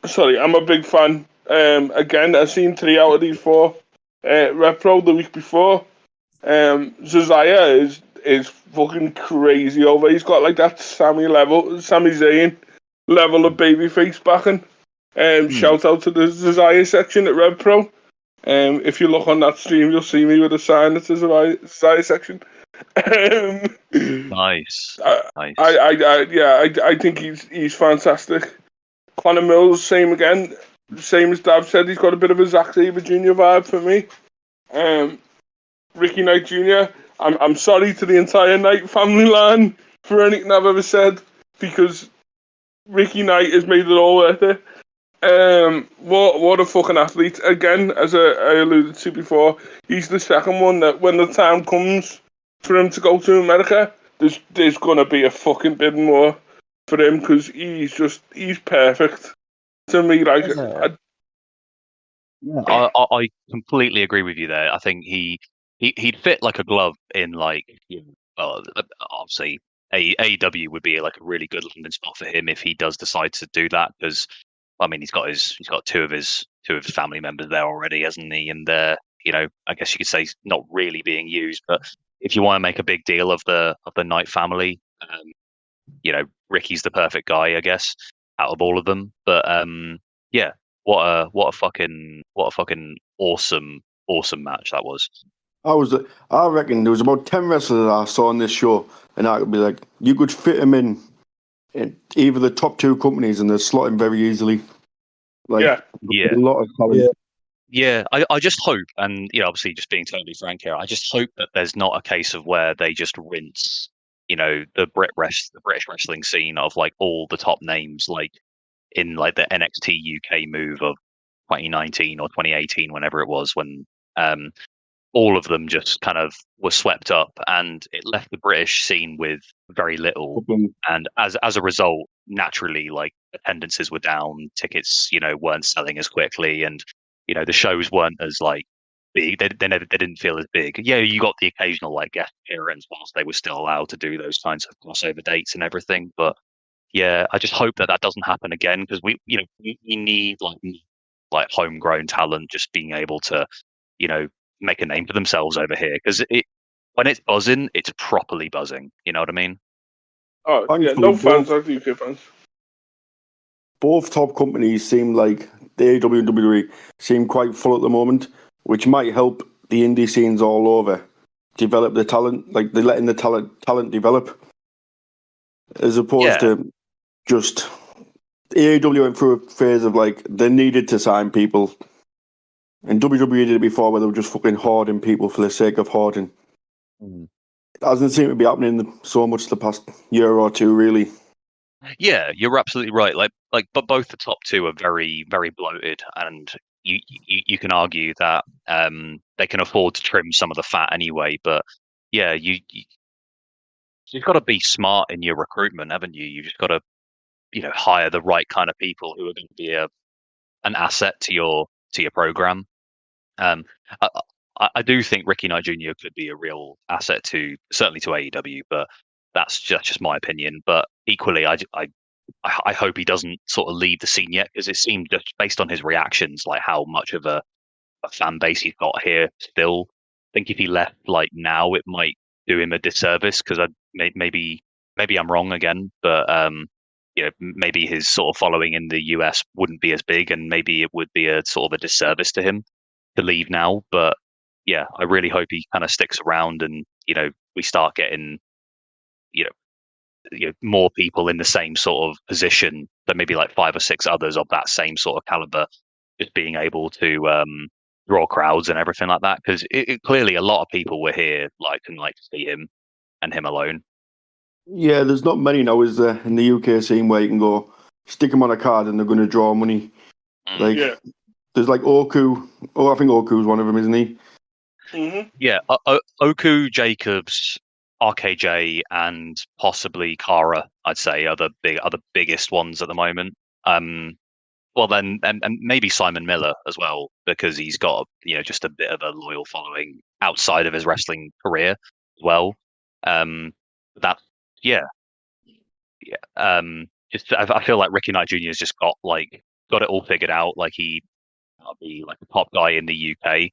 Sorry, I'm a big fan. Again, I've seen 3 out of these 4 Red Pro the week before. Zazaya is fucking crazy over. He's got like that Sami Zayn level of babyface backing. Shout out to the Zazaya section at Red Pro. If you look on that stream, you'll see me with a sign that says Zazaya section. Nice. I think he's fantastic. Connor Mills, same again. Same as Dav said, he's got a bit of a Zack Sabre Jr. vibe for me. Ricky Knight Jr. I'm sorry to the entire Knight family line for anything I've ever said, because Ricky Knight has made it all worth it. What a fucking athlete. Again, as I alluded to before, he's the second one that when the time comes for him to go to America, there's gonna be a fucking bidding war for him because he's perfect to me. Like, I completely agree with you there. I think he'd fit like a glove in like obviously AEW would be like a really good landing spot for him if he does decide to do that, because I mean he's got two of his family members there already, hasn't he? And they're, I guess you could say he's not really being used, but if you want to make a big deal of the Knight family, Ricky's the perfect guy, I guess, out of all of them. But yeah, what a fucking awesome match that was. I reckon there was about 10 wrestlers I saw on this show, and I could be like, you could fit them in either the top two companies, and they're slotting very easily. Like, yeah, a lot of talent. Yeah, I just hope, and obviously, just being totally frank here, I just hope that there's not a case of where they just rinse, the British wrestling scene of like all the top names, like in like the NXT UK move of 2019 or 2018, whenever it was, when all of them just kind of were swept up, and it left the British scene with very little. And as a result, naturally, like attendances were down, tickets, weren't selling as quickly, and the shows weren't as like big. They didn't feel as big. Yeah, you got the occasional like guest appearance whilst they were still allowed to do those kinds of crossover dates and everything. But yeah, I just hope that doesn't happen again, because we need like homegrown talent just being able to make a name for themselves over here, because when it's buzzing, it's properly buzzing. You know what I mean? Oh yeah, no fans like the UK fans. Both top companies seem like the AEW and WWE seem quite full at the moment, which might help the indie scenes all over develop the talent. Like they're letting the talent develop, as opposed to just AEW went through a phase of like they needed to sign people. And WWE did it before, where they were just fucking hoarding people for the sake of hoarding. It doesn't seem to be happening so much the past year or two, really. Yeah, you're absolutely right. But both the top two are very, very bloated, and you can argue that they can afford to trim some of the fat anyway. But yeah, you've got to be smart in your recruitment, haven't you? You just got to hire the right kind of people who are going to be an asset to your program. I, I do think Ricky Knight Jr. could be a real asset certainly to AEW, but that's just my opinion. But equally, I hope he doesn't sort of leave the scene yet, because it seemed, just based on his reactions, like how much of a fan base he's got here still. I think if he left like now, it might do him a disservice, because maybe I'm wrong again, but maybe his sort of following in the US wouldn't be as big, and maybe it would be a sort of a disservice to him to leave now. But yeah, I really hope he kind of sticks around, and we start getting more people in the same sort of position, but maybe like 5 or 6 others of that same sort of caliber, just being able to draw crowds and everything like that. Because clearly a lot of people were here and like to see him and him alone. Yeah, there's not many now, is there, in the UK scene where you can go stick them on a card and they're going to draw money. There's like Oku. Oh, I think Oku's one of them, isn't he? Mm-hmm. Yeah, Oku, Jacobs, RKJ, and possibly Kara, I'd say, are the biggest ones at the moment. Well, then, and maybe Simon Miller as well, because he's got just a bit of a loyal following outside of his wrestling career as well. That just I feel like Ricky Knight Jr. has just got it all figured out. Like I'll be like a top guy in the UK.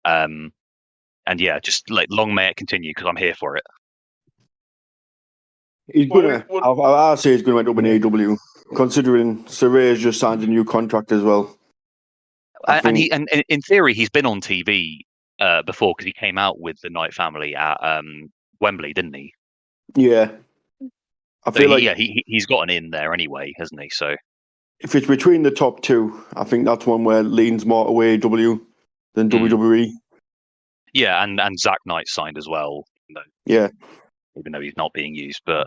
And yeah, just like long may it continue, because I'm here for it. He's gonna. I say he's gonna end up in AEW, considering Saray's just signed a new contract as well. And in theory, he's been on TV before, because he came out with the Knight family at Wembley, didn't he? Yeah, I feel he's got an in there anyway, hasn't he? So if it's between the top two, I think that's one where it leans more to AEW than WWE. Yeah, and Zack Knight signed as well. Even though he's not being used, but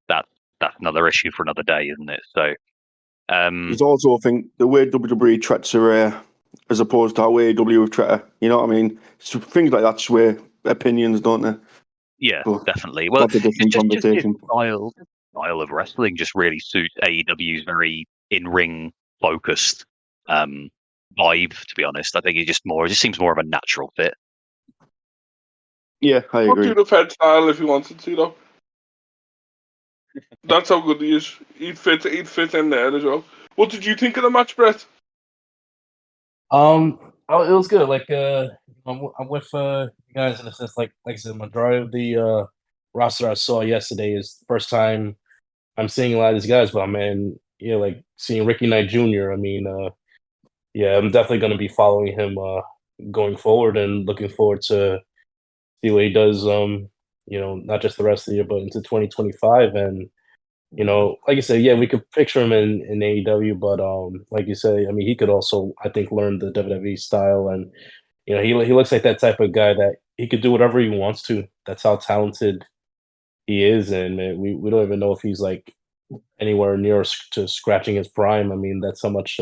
that's another issue for another day, isn't it? So There's also, I think, the way WWE treats her as opposed to how AEW treat her. You know what I mean? So things like that sway opinions, don't they? Yeah, But definitely. Well, that's a different just his conversation. style of wrestling just really suits AEW's very in-ring focused vibe. To be honest, I think it just seems more of a natural fit. Yeah, I Could agree. do the Fed style if he wanted to, though. That's how good he is. He'd fit in there as well. What did you think of the match, Brett? It was good. Like, I'm with you guys in a sense. Like I said, majority of the roster I saw yesterday is the first time I'm seeing a lot of these guys. But man, yeah, like seeing Ricky Knight Jr. I mean, yeah, I'm definitely going to be following him going forward and looking forward to see what he does. Not just the rest of the year, but into 2025. And like you said, yeah, we could picture him in AEW, but like you say, I mean, he could also, I think, learn the WWE style, and he looks like that type of guy that he could do whatever he wants to. That's how talented he is, and man, we don't even know if he's like anywhere near to scratching his prime. I mean, that's how much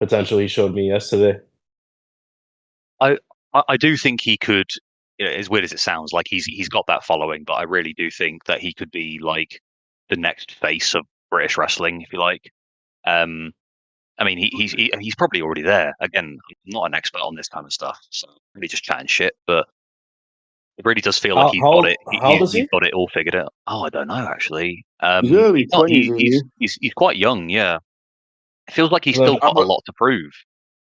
potential he showed me yesterday. I do think he could. As weird as it sounds, like he's got that following, but I really do think that he could be like the next face of British wrestling, if you like. Um, I mean, he's probably already there. Again, I'm not an expert on this kind of stuff, so I'm really just chatting shit. But it really does feel like How he's how got old, it. how old is He's he? got it all figured out. Oh, I don't know actually. He's early He's not. 20s, isn't he? He's quite young. Yeah, it feels like he's 'Cause still got a lot to prove.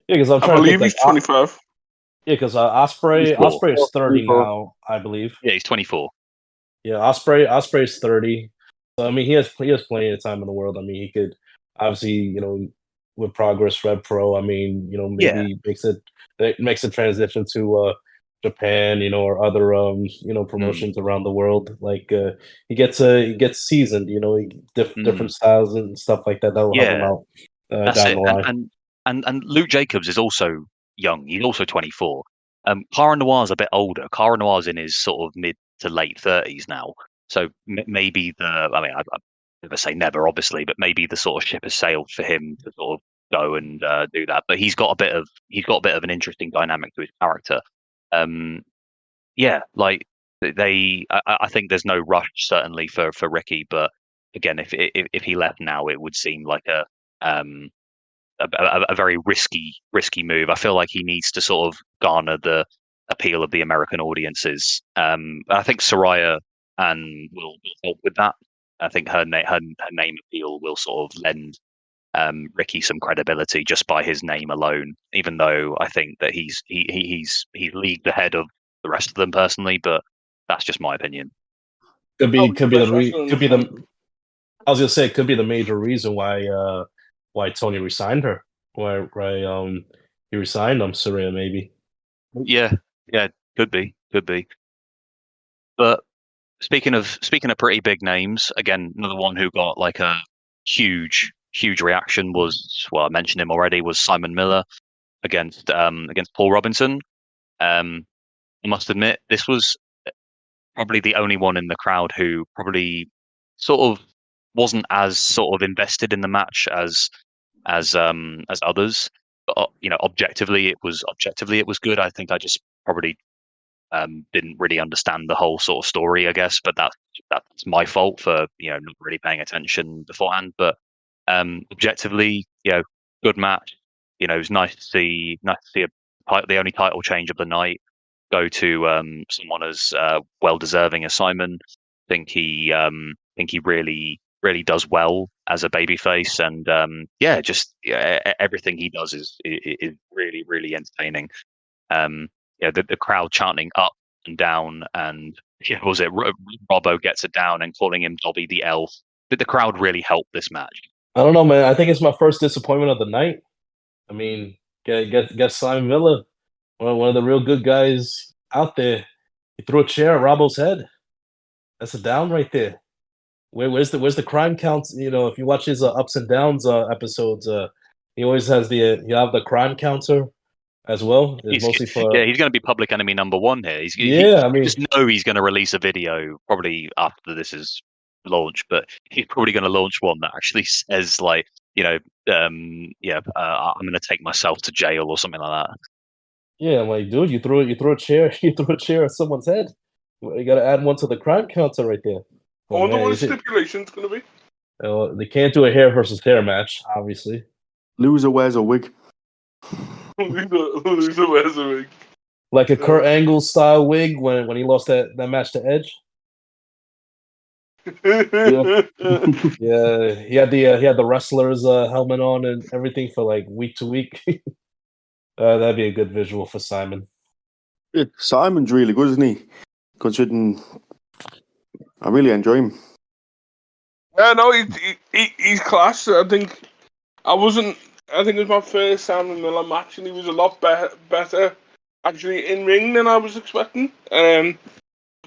yeah, because I'm I trying to think believe like he's 25. yeah, because Osprey 24. is 30 24. now, I believe. Yeah, he's 24. Yeah, Osprey's 30. So I mean, he has plenty of time in the world. I mean, he could obviously, with Progress Red Pro. I mean, Yeah. maybe makes a transition to Japan, or other promotions around the world. Like he gets seasoned. Different styles and stuff like that. That will help him Yeah, out that's down it. the And line. and and Luke Jacobs is also young. He's also 24. Cara Noir's a bit older. Cara Noir's in his sort of mid to late 30s now. So maybe I mean, I never say never, obviously, but maybe the sort of ship has sailed for him to sort of go and do that. But he's got a bit of an interesting dynamic to his character. Um, yeah, like I think there's no rush certainly for Ricky, but again, if he left now, it would seem like um a very risky move. I feel like he needs to sort of garner the appeal of the American audiences. I think Soraya and will help with that. I think her name appeal will sort of lend Ricky some credibility just by his name alone. Even though I think that he's leagued ahead of the rest of them personally, but that's just my opinion. Could Oh, be he's the could be best wrestler in the could be the company. I was gonna say it could be the major reason why Tony resigned her. Why he resigned Saraya maybe. Yeah, yeah, could be. But speaking of pretty big names, again, another one who got like a huge reaction was, well, I mentioned him already, was Simon Miller against Paul Robinson. I must admit, this was probably the only one in the crowd who probably sort of wasn't as sort of invested in the match as others. But objectively it was good. I think I just probably didn't really understand the whole sort of story, I guess. But that's my fault for not really paying attention beforehand. But objectively, good match. It was nice to see the only title change of the night go to someone as well deserving as Simon. Think he really does well as a babyface, and everything he does is really entertaining. The crowd chanting up and down, and was it Robbo gets it down and calling him Dobby the Elf. Did the crowd really help this match? I don't know, man. I think it's my first disappointment of the night. I mean, get Simon Miller, one of the real good guys out there. He threw a chair at Robbo's head. That's a down right there. Where's the crime count? If you watch his ups and downs episodes, he always has you have the crime counter as well. It's He's mostly for he's going to be public enemy number one here. yeah. I You mean, just know he's going to release a video probably after this is launched, but he's probably going to launch one that actually says like I'm going to take myself to jail or something like that. Yeah, I'm like, dude, you throw a chair, you throw a chair at someone's head. You got to add one to the crime counter right there. I Oh, wonder man, what the is it? stipulation's going to be. They can't do a hair versus hair match, obviously. Loser wears a wig. Loser wears a wig. Like a Kurt Angle style wig when he lost that match to Edge. Yeah, he had the wrestler's helmet on and everything for like week to week. That'd be a good visual for Simon. Simon's really good, isn't he? Considering I really enjoy him. Yeah, no, he's class. I think it was my first Simon Miller match, and he was a lot better actually in ring than I was expecting.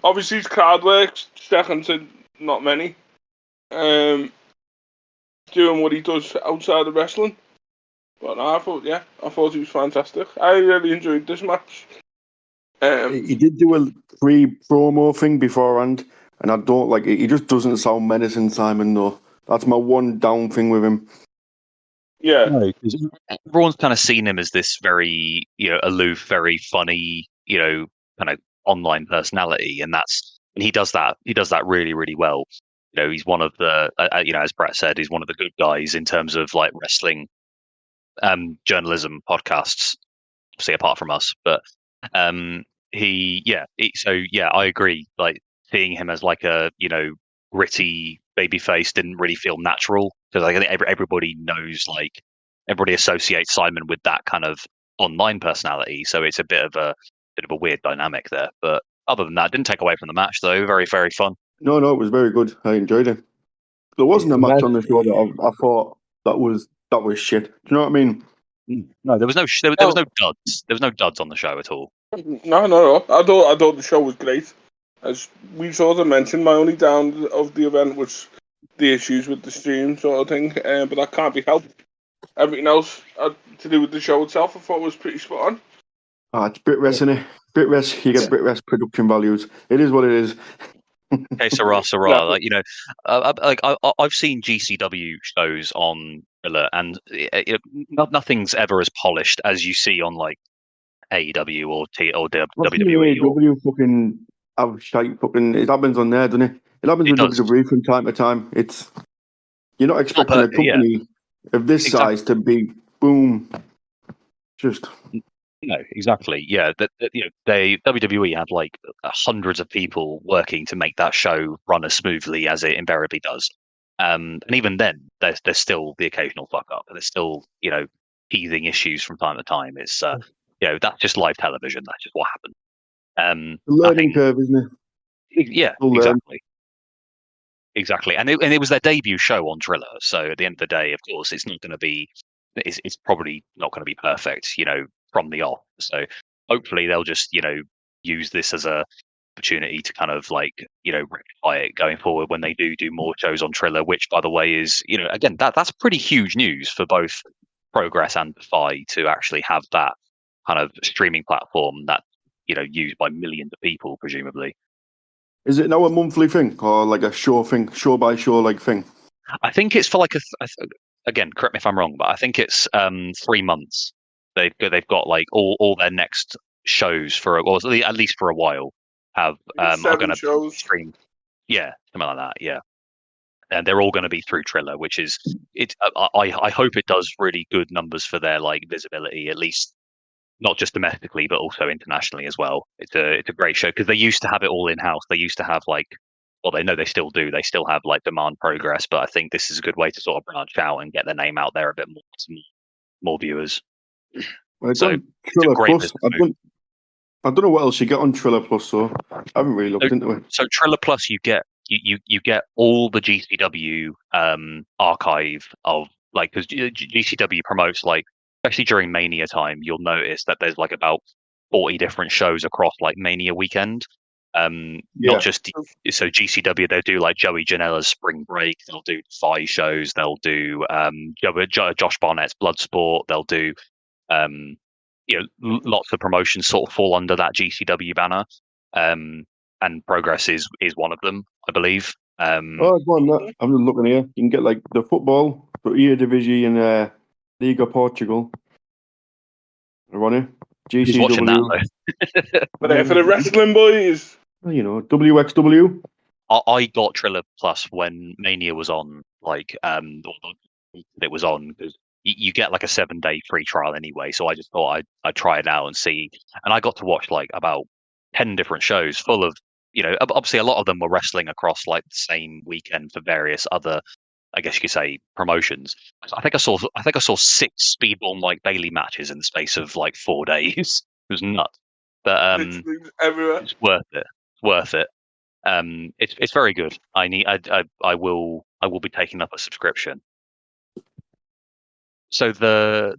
Obviously his crowd works second to not many. Doing what he does outside of wrestling. But no, I thought he was fantastic. I really enjoyed this match. He did do a pre-promo thing beforehand, and I don't like it. He just doesn't sound menacing, Simon, though. That's my one down thing with him. Yeah. No, 'cause everyone's kind of seen him as this very, aloof, very funny, kind of online personality, and he does that. He does that really, really well. He's one of the, as Brett said, he's one of the good guys in terms of like wrestling, journalism podcasts. Obviously, apart from us, but I agree. Like seeing him as like a gritty babyface didn't really feel natural because I think everybody knows, like everybody associates Simon with that kind of online personality, so it's a bit of a weird dynamic there. But other than that, it didn't take away from the match though. Very, very fun. No, it was very good. I enjoyed it. There wasn't a match on the show that I thought that was shit. Do you know what I mean? No, there was no there was no duds. There was no duds on the show at all. No. I thought the show was great. As we sort of mentioned, my only down of the event was the issues with the stream sort of thing, but that can't be helped. Everything else to do with the show itself, I thought was pretty spot on. It's BritRest, isn't it? BritRest, you get BritRest production values. It is what it is. Okay, Sarah. Like, I've seen GCW shows on Thriller, and nothing's ever as polished as you see on like AEW or WWE. AEW fucking have shite fucking. It happens on there, doesn't it? It happens with WWE from time to time. You're not expecting a company of this size to be boom. Just. No, exactly. Yeah, WWE had like hundreds of people working to make that show run as smoothly as it invariably does. And even then, there's still the occasional fuck up. There's still teething issues from time to time. It's that's just live television. That's just what happened. The learning curve, isn't it? Yeah, exactly. And it was their debut show on Triller. So at the end of the day, of course, it's not going to be. It's probably not going to be perfect, from the off. So hopefully they'll just, use this as a opportunity to kind of like, rectify it going forward when they do more shows on Triller, which by the way is, again, that's pretty huge news for both Progress and Defy to actually have that kind of streaming platform that, used by millions of people, presumably. Is it now a monthly thing or like a show by show like thing? I think it's for like again, correct me if I'm wrong, but I think it's 3 months. They've got like all their next shows or at least for a while are going to stream. Yeah, something like that. Yeah, and they're all going to be through Triller, which is it. I hope it does really good numbers for their like visibility, at least not just domestically but also internationally as well. It's a great show because they used to have it all in house. They used to have like. Well, they know they still do. They still have like Demand Progress, but I think this is a good way to sort of branch out and get their name out there a bit more to more viewers. Well, so Triller Plus. I don't know what else you get on Triller Plus, so I haven't really looked into it. So Triller Plus, you get all the GCW archive of like because GCW promotes like especially during Mania time. You'll notice that there's like about 40 different shows across like Mania weekend. Not just so GCW, they'll do like Joey Janela's Spring Break, they'll do Defy shows, they'll do Josh Barnett's Bloodsport, they'll do lots of promotions sort of fall under that GCW banner, and Progress is one of them, I believe. Go on, I'm just looking here. You can get like the football, So Eredivisie and Liga Portugal. Ronnie, Who's watching that GCW. though? But for the wrestling boys. Well, you know, WXW. I got Triller Plus when Mania was on, like it was on, because you get like a 7-day free trial anyway. So I just thought I'd try it out and see, and I got to watch like about 10 different shows full of, you know, obviously a lot of them were wrestling across like the same weekend for various other, I guess you could say, promotions. I think I saw 6 Speedball Mike Bailey matches in the space of like 4 days. It was nuts, but Literally everywhere. it's worth it. It's worth it. It's very good. I will be taking up a subscription. So the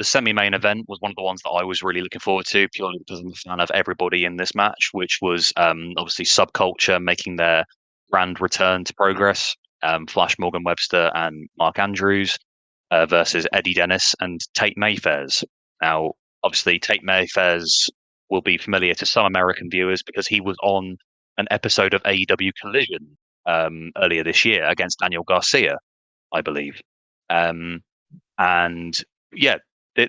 semi-main event was one of the ones that I was really looking forward to, purely because I'm a fan of everybody in this match, which was obviously Subculture making their grand return to Progress. Flash Morgan Webster and Mark Andrews versus Eddie Dennis and Tate Mayfairs. Now, obviously, Tate Mayfairs will be familiar to some American viewers because he was on an episode of AEW Collision earlier this year against Daniel Garcia, I believe. And yeah,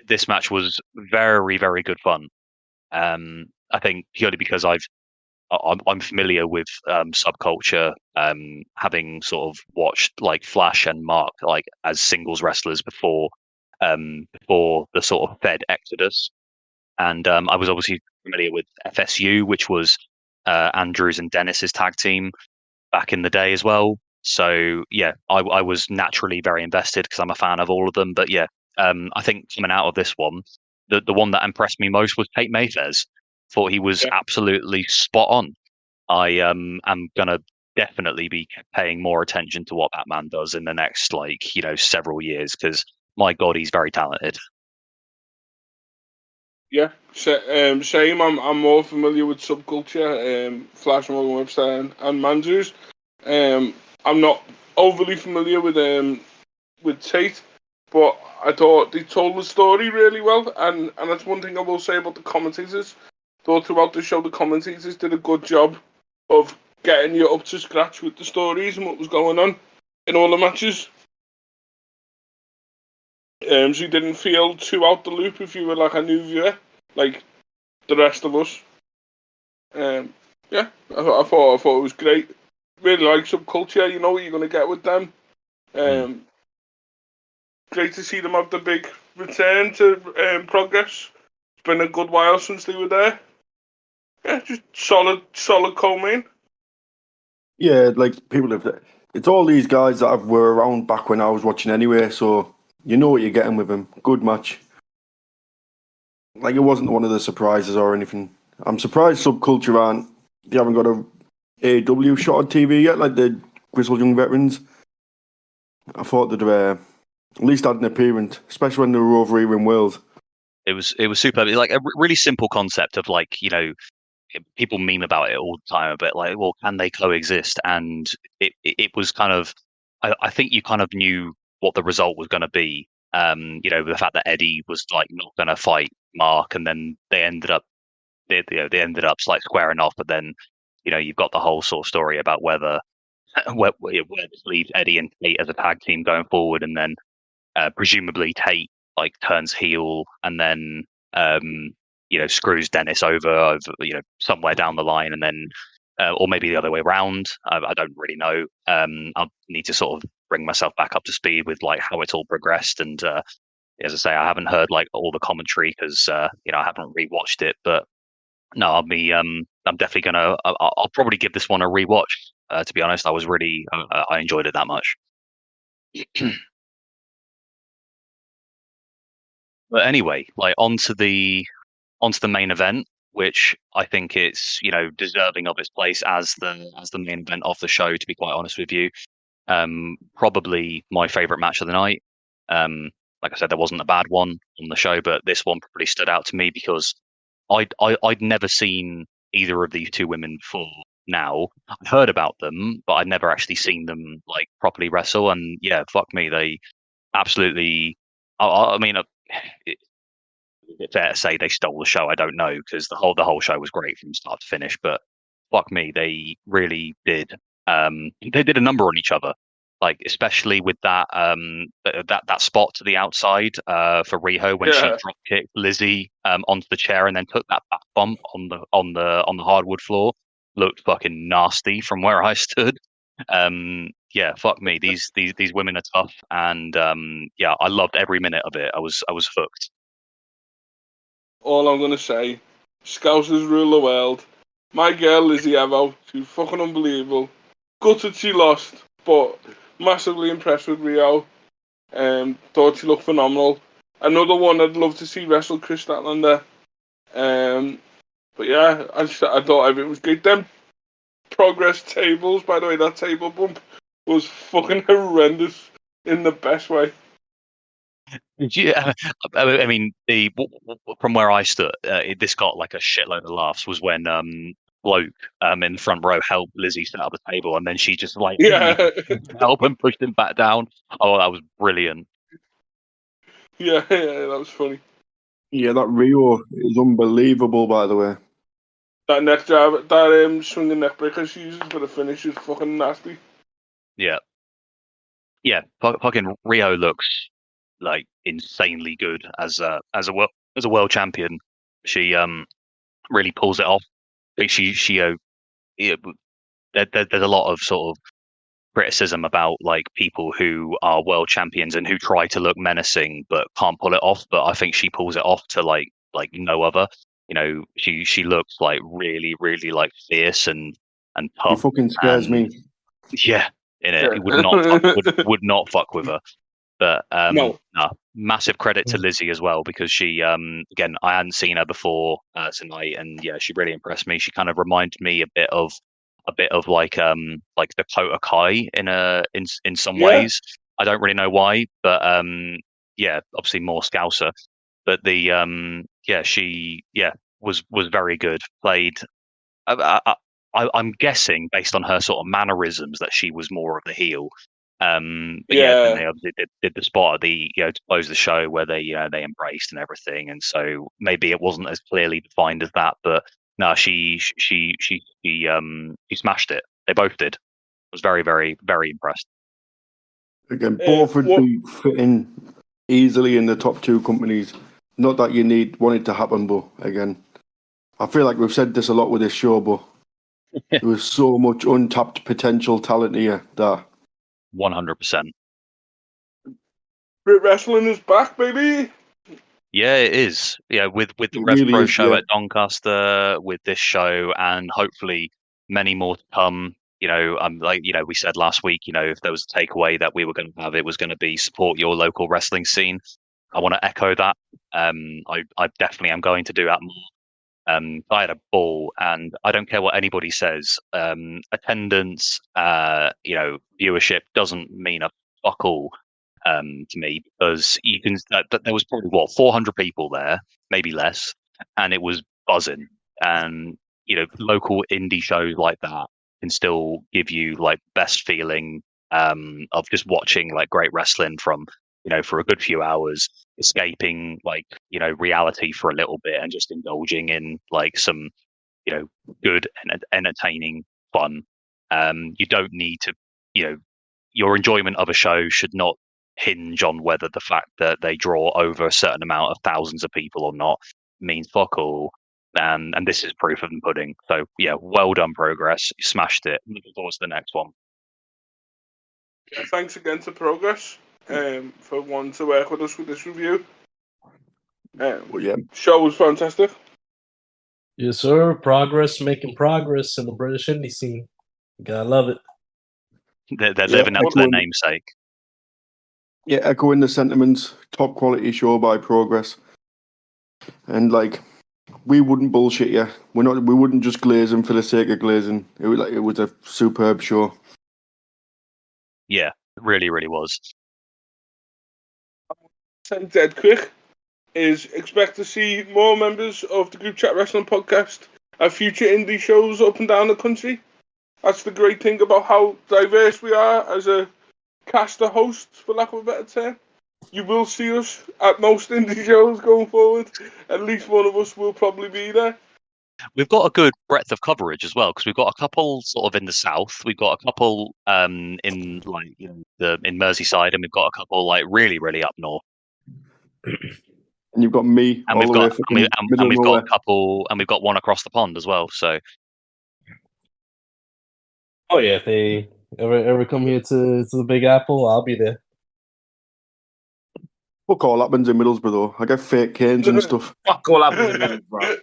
this match was very, very good fun. I think purely because I'm familiar with Subculture, having sort of watched like Flash and Mark like as singles wrestlers before the sort of Fed Exodus, and I was obviously familiar with FSU, which was Andrews and Dennis's tag team back in the day as well. So yeah, I was naturally very invested because I'm a fan of all of them. But yeah, I think coming out of this one, the one that impressed me most was Tate Mayfairs. Thought he was absolutely spot on. I am gonna definitely be paying more attention to what that man does in the next several years, because my God, he's very talented. Yeah, same. I'm more familiar with Subculture, Flash Morgan Webster and Mandrews. I'm not overly familiar with Tate, but I thought they told the story really well, and that's one thing I will say about the commentators. Thought throughout the show the commentators did a good job of getting you up to scratch with the stories and what was going on in all the matches. So you didn't feel too out the loop if you were like a new viewer, like the rest of us. Yeah, I thought it was great. Really like Subculture. You know what you're going to get with them. Great to see them have the big return to Progress. It's been a good while since they were there. Yeah, just solid co-main. Yeah, like people have. It's all these guys that were around back when I was watching anyway, so you know what you're getting with them. Good match. Like, it wasn't one of the surprises or anything. I'm surprised Subculture they haven't got a AW shot on TV yet, like the Grizzled Young Veterans. I thought they'd at least had an appearance, especially when they were over here in Wales. It was superb. Like a really simple concept of, like, you know, people meme about it all the time, but like, well, can they coexist? And it was kind of, I think you kind of knew what the result was going to be. You know, the fact that Eddie was like not going to fight Mark, and then they ended up like squaring off. But then, you know, you've got the whole sort of story about whether where this leaves Eddie and Tate as a tag team going forward, and then presumably Tate like turns heel and then you know, screws Dennis over, you know, somewhere down the line, and then or maybe the other way around. I don't really know. I'll need to sort of bring myself back up to speed with like how it's all progressed. And as I say, I haven't heard like all the commentary because you know, I haven't rewatched it. But no, I'm definitely gonna. I'll probably give this one a rewatch. To be honest, I enjoyed it that much. But anyway, like onto the main event, which I think it's, you know, deserving of its place as the main event of the show. To be quite honest with you, probably my favorite match of the night. Like I said, there wasn't a bad one on the show, but this one probably stood out to me because I'd never seen either of these two women before. Now I'd heard about them, but I'd never actually seen them like properly wrestle. And yeah, fuck me, they absolutely. I mean, it's fair to say they stole the show. I don't know, because the whole show was great from start to finish. But fuck me, they really did. They did a number on each other. like especially with that that spot to the outside for Riho when she Yeah. drop kicked Lizzie onto the chair and then took that back bump on the hardwood floor, looked fucking nasty from where I stood. Yeah, fuck me. These women are tough, and yeah, I loved every minute of it. I was hooked. All I'm gonna say, Scousers rule the world. My girl Lizzie Evo, she's fucking unbelievable. Gutted she lost, but massively impressed with Rio. Thought she looked phenomenal. Another one I'd love to see wrestle, Chris Statlander. But yeah, I thought everything was great. Them progress tables, by the way, that table bump was fucking horrendous in the best way. Yeah, I mean, from where I stood, this got like a shitload of laughs. Was when bloke in the front row helped Lizzie set up the table, and then she just like Yeah, help and pushed him back down. Oh, that was brilliant. yeah, that was funny. Yeah, that Rio is unbelievable, by the way. That neck jab, that swinging neck breaker she uses for the finish is fucking nasty. Yeah, yeah. Fucking Rio looks like insanely good as a world champion. She really pulls it off. Yeah, there's a lot of sort of criticism about like people who are world champions and who try to look menacing but can't pull it off. But I think she pulls it off to like no other. You know, she looks like really, really like fierce and He tough. fucking scares And me. yeah, in it, Yeah. it would not fuck with her. But No. no, massive credit to Lizzie as well because she again I hadn't seen her before tonight, and yeah, she really impressed me. She kind of reminded me a bit of like Dakota Kai in some Yeah. ways. I don't really know why, but yeah, obviously more Scouser. But the yeah, she was very good. Played. I'm guessing based on her sort of mannerisms that she was more of the heel. But yeah, then Yeah. they obviously did the spot at the to close the show where they embraced and everything, and so maybe it wasn't as clearly defined as that. But no, she smashed it. They both did. I was very very very impressed. Again, both would What? be fitting easily in the top two companies. Not that you want it to happen, but again, I feel like we've said this a lot with this show, but there was so much untapped potential talent here that 100%. Brit Wrestling is back, baby. Yeah, it is. Yeah, with the it Rev really Pro is. show Yeah, at Doncaster, with this show, and hopefully many more to come. You know, like we said last week. You know, if there was a takeaway that we were going to have, it was going to be support your local wrestling scene. I want to echo that. I definitely am going to do that more. I had a ball, and I don't care what anybody says. Attendance, viewership doesn't mean a fuck all to me because you can. There was probably 400 people there, maybe less, and it was buzzing. And local indie shows like that can still give you like best feeling of just watching like great wrestling from for a good few hours, escaping like reality for a little bit and just indulging in like some good and entertaining fun. You don't need to your enjoyment of a show should not hinge on whether the fact that they draw over a certain amount of thousands of people or not means fuck all. And this is proof of the pudding. So yeah, well done, Progress. You smashed it. Looking forward to the next one. Yeah, thanks again to Progress for wanting to work with us with this review. but yeah, Show was fantastic. Yes, sir. Progress, making progress in the British indie scene. You gotta love it. They're living up to their namesake. Yeah, echoing the sentiments. Top quality show by Progress, and like we wouldn't bullshit you. We wouldn't just glaze them for the sake of glazing. It was a superb show. Yeah, it really, really was. Saying dead quick is expect to see more members of the Group Chat Wrestling podcast at future indie shows up and down the country. That's the great thing about how diverse we are as a cast of hosts, for lack of a better term. You will see us at most indie shows going forward. At least one of us will probably be there. we've got a good breadth of coverage as well because we've got a couple sort of in the south, we've got a couple in like in Merseyside, and we've got a couple like really up north, And you've got me and all we've the way got fucking middle of we've got nowhere. a couple, and we've got one across the pond as well. So Oh yeah, if they ever come here to the Big Apple, I'll be there. Fuck all happens in Middlesbrough though. I get fake canes and stuff. Fuck all happens in Middlesbrough.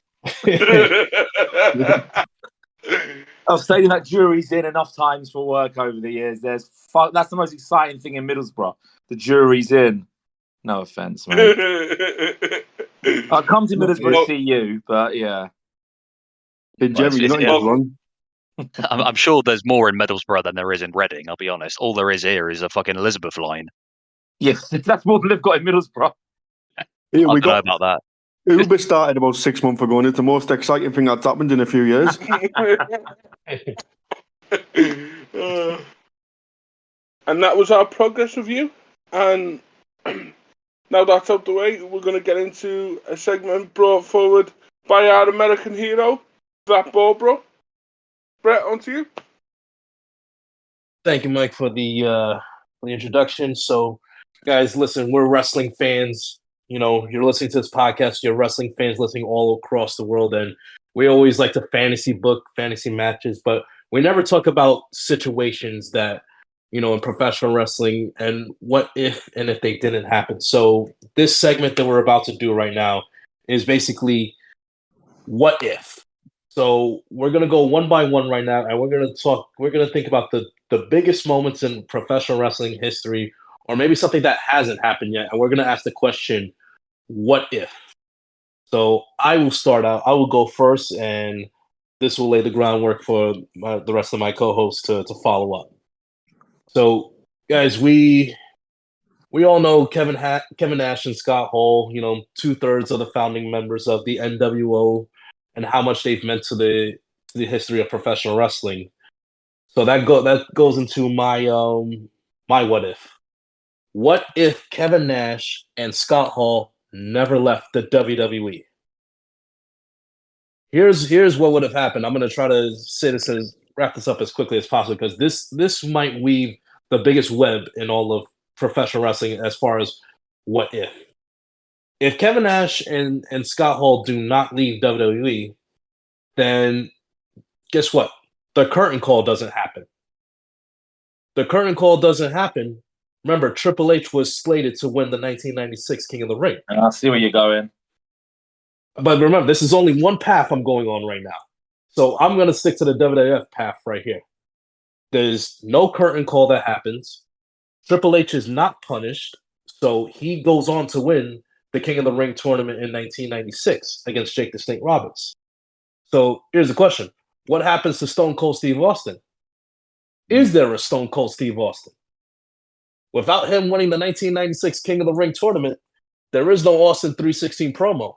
I've stayed in that jury's in enough times for work over the years. That's the most exciting thing in Middlesbrough. The jury's in. No offense, mate. I'll come to Middlesbrough to see you, but yeah. Hey, Jerry, you're not even wrong. I'm sure there's more in Middlesbrough than there is in Reading. I'll be honest. All there is here is a fucking Elizabeth line. Yes, that's more than they've got in Middlesbrough. Yeah, I don't know about that. Uber started about 6 months ago, and it's the most exciting thing that's happened in a few years. And that was our progress review. And now that's out the way, we're going to get into a segment brought forward by our American hero, That Ball Bro. Brett, on to you. Thank you, Mike, for the introduction. So, guys, listen, we're wrestling fans. You're listening to this podcast. You're wrestling fans listening all across the world, and we always like to fantasy book fantasy matches, but we never talk about situations that in professional wrestling and what if and if they didn't happen. So, this segment that we're about to do right now is basically what if. So we're gonna go one by one right now, and we're gonna think about the biggest moments in professional wrestling history, or maybe something that hasn't happened yet, and we're gonna ask the question, what if? So I will start out. I will go first, and this will lay the groundwork for the rest of my co-hosts to follow up. So, guys, we all know Kevin Nash and Scott Hall. 2/3 of the founding members of the NWO, and how much they've meant to the history of professional wrestling. So that goes into my my what if. What if Kevin Nash and Scott Hall never left the WWE? Here's what would have happened. I'm going to try to wrap this up as quickly as possible, because this might weave the biggest web in all of professional wrestling as far as what if. If Kevin Nash and Scott Hall do not leave WWE, then guess what? The curtain call doesn't happen. The curtain call doesn't happen. Remember, Triple H was slated to win the 1996 King of the Ring. I see where you're going. But remember, this is only one path I'm going on right now. So I'm going to stick to the WWF path right here. There's no curtain call that happens. Triple H is not punished. So he goes on to win the King of the Ring tournament in 1996 against Jake the Snake Roberts. So here's the question. What happens to Stone Cold Steve Austin? Is there a Stone Cold Steve Austin? Without him winning the 1996 King of the Ring tournament, there is no Austin 316 promo.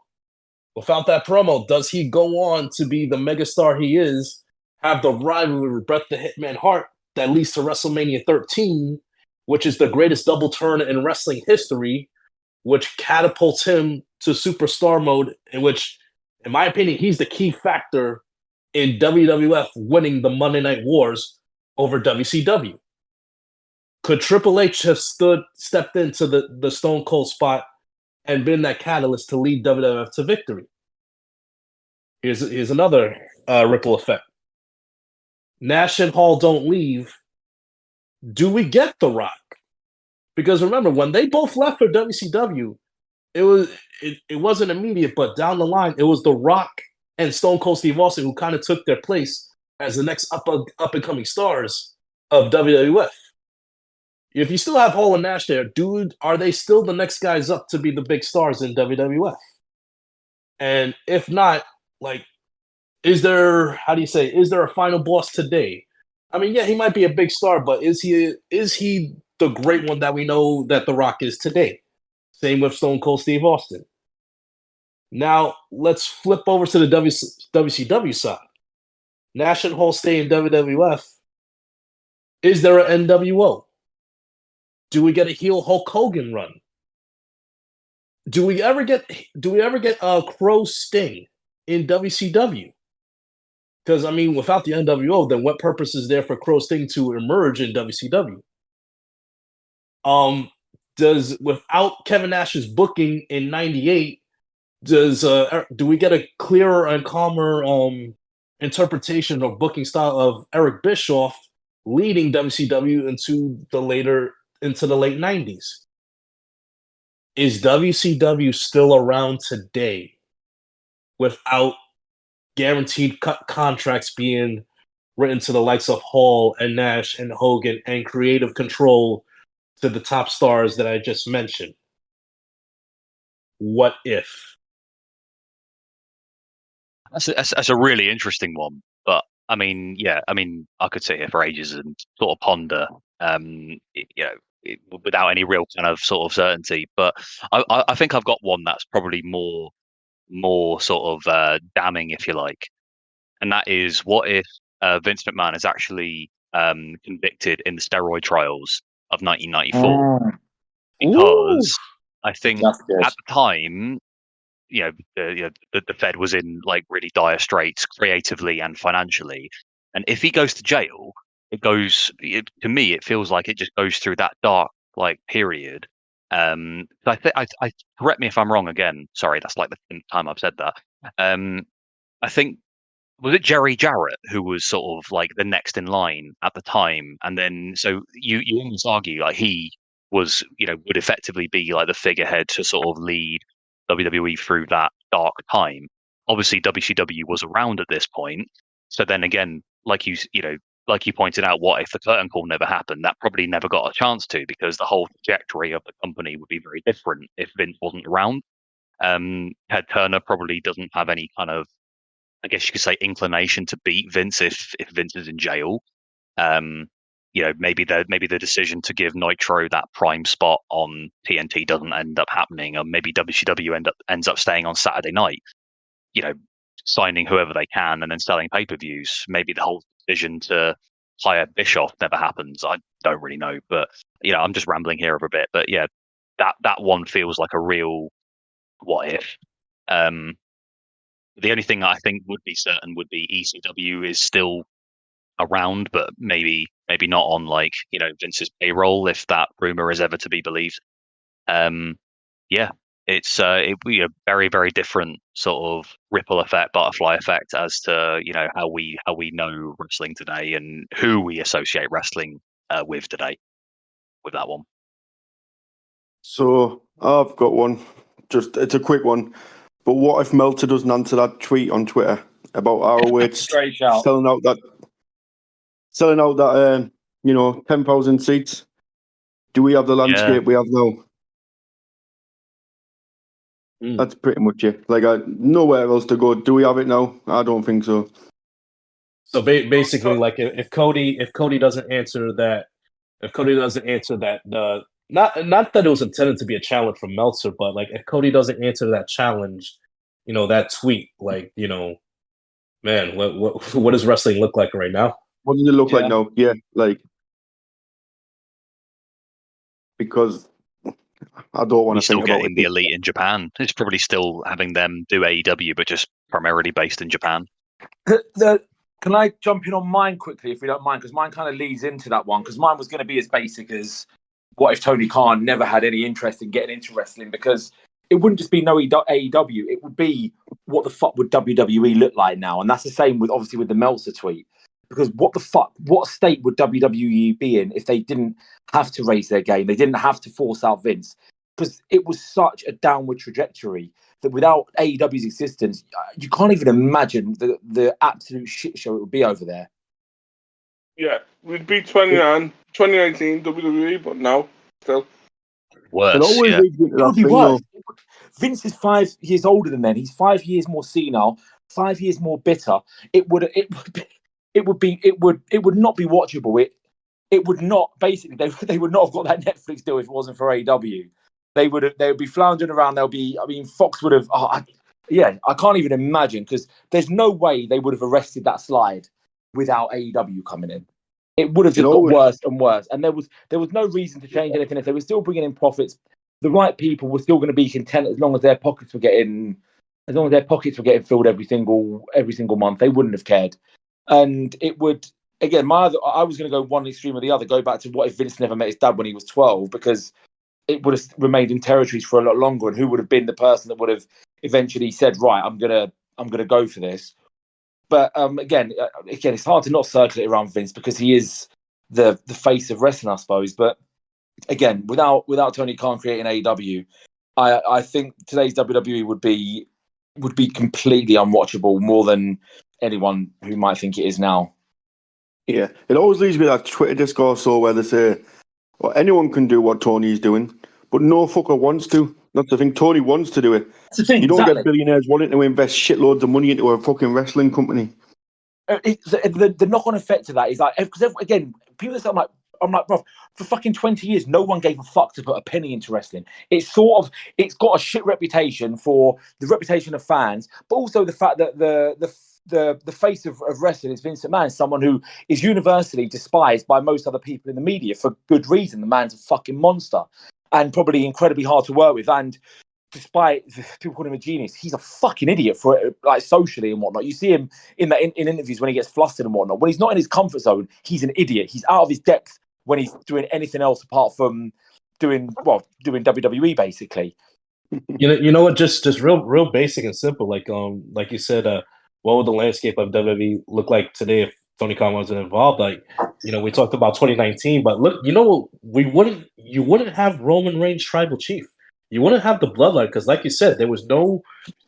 Without that promo, does he go on to be the megastar he is, have the rivalry with Bret the Hitman Hart that leads to WrestleMania 13, which is the greatest double turn in wrestling history, which catapults him to superstar mode, in which, in my opinion, he's the key factor in WWF winning the Monday Night Wars over WCW? Could Triple H have stepped into the Stone Cold spot and been that catalyst to lead WWF to victory? Here's another ripple effect. Nash and Hall don't leave. Do we get The Rock? Because remember, when they both left for WCW, it wasn't immediate, but down the line, it was The Rock and Stone Cold Steve Austin who kind of took their place as the next up and coming stars of WWF. If you still have Hall and Nash there, dude, are they still the next guys up to be the big stars in WWF? And if not, like, is there a final boss today? I mean, yeah, he might be a big star, but is he the great one that we know that The Rock is today? Same with Stone Cold Steve Austin. Now, let's flip over to the WCW side. Nash and Hall stay in WWF. Is there an NWO? Do we get a heel Hulk Hogan run? Do we ever get Crow Sting in WCW? Because I mean, without the NWO, then what purpose is there for Crow Sting to emerge in WCW? Does without Kevin Nash's booking in '98, do we get a clearer and calmer interpretation or booking style of Eric Bischoff leading WCW into the late '90s? Is WCW still around today without guaranteed contracts being written to the likes of Hall and Nash and Hogan and creative control to the top stars that I just mentioned? What if? That's a really interesting one. But I mean, yeah, I mean, I could sit here for ages and sort of ponder, without any real kind of sort of certainty. But I think I've got one that's probably more sort of damning, if you like, and that is, what if Vince McMahon is actually convicted in the steroid trials of 1994? Because I think at the time, the Fed was in like really dire straits creatively and financially, and if he goes to jail, to me it feels like it just goes through that dark like period. I correct me if I'm wrong again. Sorry, that's like the 10th time I've said that. I think, was it Jerry Jarrett who was sort of like the next in line at the time, and then so you almost argue like he was, would effectively be like the figurehead to sort of lead WWE through that dark time. Obviously, WCW was around at this point, so then again, like like you pointed out, what if the curtain call never happened? That probably never got a chance to, because the whole trajectory of the company would be very different if Vince wasn't around. Ted Turner probably doesn't have any kind of, I guess you could say, inclination to beat Vince if Vince is in jail. Maybe the decision to give Nitro that prime spot on TNT doesn't end up happening, or maybe WCW ends up staying on Saturday night, signing whoever they can and then selling pay-per-views. Maybe the whole decision to hire Bischoff never happens. I don't really know, but I'm just rambling here over a bit. But yeah, that one feels like a real what if. The only thing I think would be certain would be ECW is still around, but maybe not on like Vince's payroll, if that rumor is ever to be believed. Yeah, it would be a very, very different sort of ripple effect, butterfly effect, as to how we know wrestling today and who we associate wrestling with today. With that one. So I've got one. It's a quick one. But what if Meltzer doesn't answer that tweet on Twitter about ROH selling out that 10,000 seats? Do we have the landscape we have now? That's pretty much it. Like, nowhere else to go. Do we have it now? I don't think so. So basically, like, if Cody doesn't answer that, not that it was intended to be a challenge from Meltzer, but like if Cody doesn't answer that challenge, that tweet, like, man, what does wrestling look like right now? What does it look like now? Yeah, like, because I don't want to think about getting the elite in Japan. It's probably still having them do AEW, but just primarily based in Japan. Can I jump in on mine quickly, if you don't mind? Because mine kind of leads into that one. Because mine was going to be as basic as, what if Tony Khan never had any interest in getting into wrestling? Because it wouldn't just be no AEW. It would be, what the fuck would WWE look like now? And that's the same with the Meltzer tweet. Because what state would WWE be in if they didn't have to raise their game? They didn't have to force out Vince. Because it was such a downward trajectory that without AEW's existence, you can't even imagine the absolute shit show it would be over there. Yeah, we'd be 2019 WWE, but now still worse. It would be worse. Vince is 5 years older than them. He's 5 years more senile, 5 years more bitter. It would not be watchable. It would not, basically, they would not have got that Netflix deal if it wasn't for AEW. They would be floundering around. Fox would have. I can't even imagine, because there's no way they would have arrested that slide without AEW coming in. It would have just got worse and worse. And there was no reason to change anything. If they were still bringing in profits, the right people were still going to be content as long as their pockets were getting as long as their pockets were getting filled every single month, they wouldn't have cared. And it would, again, I was going to go one extreme or the other. Go back to what if Vince never met his dad when he was 12, because it would have remained in territories for a lot longer, and who would have been the person that would have eventually said, right, I'm gonna go for this. But again, it's hard to not circle it around Vince, because he is the face of wrestling, I suppose. But again, without Tony Khan creating AEW, I think today's WWE would be completely unwatchable, more than anyone who might think it is now. Yeah, it always leaves me that Twitter discourse or where they say, well, anyone can do what Tony's doing, but no fucker wants to. That's the thing. Tony wants to do it. That's the thing. You don't exactly. get billionaires wanting to invest shitloads of money into a fucking wrestling company. The knock-on effect of that is like, because again, people say, I'm like, bro, for fucking 20 years, no one gave a fuck to put a penny into wrestling. It's got a shit reputation for the reputation of fans, but also the fact that the face of wrestling is Vince McMahon, someone who is universally despised by most other people in the media for good reason. The man's a fucking monster and probably incredibly hard to work with. And despite people calling him a genius, he's a fucking idiot for it, like socially and whatnot. You see him in interviews when he gets flustered and whatnot. When he's not in his comfort zone, he's an idiot. He's out of his depth when he's doing anything else apart from doing WWE, basically. You know what? Just real basic and simple. Like you said, what would the landscape of WWE look like today if Tony Khan wasn't involved? Like, we talked about 2019, but look, you wouldn't have Roman Reigns tribal chief. You wouldn't have the bloodline, because, like you said,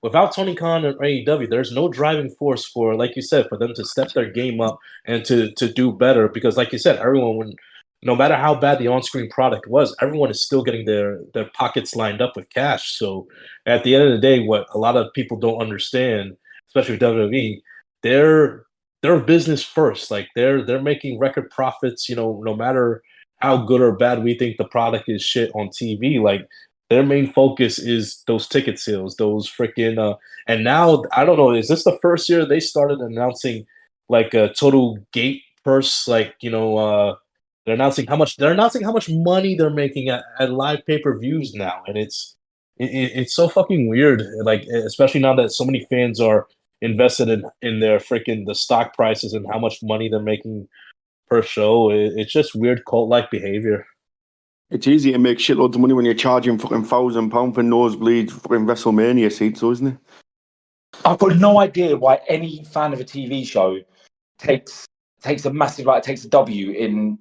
without Tony Khan and AEW, there's no driving force for, like you said, for them to step their game up and to do better. Because, like you said, no matter how bad the on-screen product was, everyone is still getting their pockets lined up with cash. So at the end of the day, what a lot of people don't understand, especially with WWE, they're business first. Like they're making record profits, no matter how good or bad we think the product is shit on TV. Like their main focus is those ticket sales, those freaking and now I don't know, is this the first year they started announcing like a total gate purse, like they're announcing how much money they're making at live pay-per-views now, and it's so fucking weird. Like especially now that so many fans are invested in their freaking the stock prices and how much money they're making per show. It's just weird cult-like behavior. It's easy to make shitloads of money when you're charging fucking £1,000 for nosebleed fucking WrestleMania seats, though, isn't it? I've got no idea why any fan of a TV show takes a massive takes a W in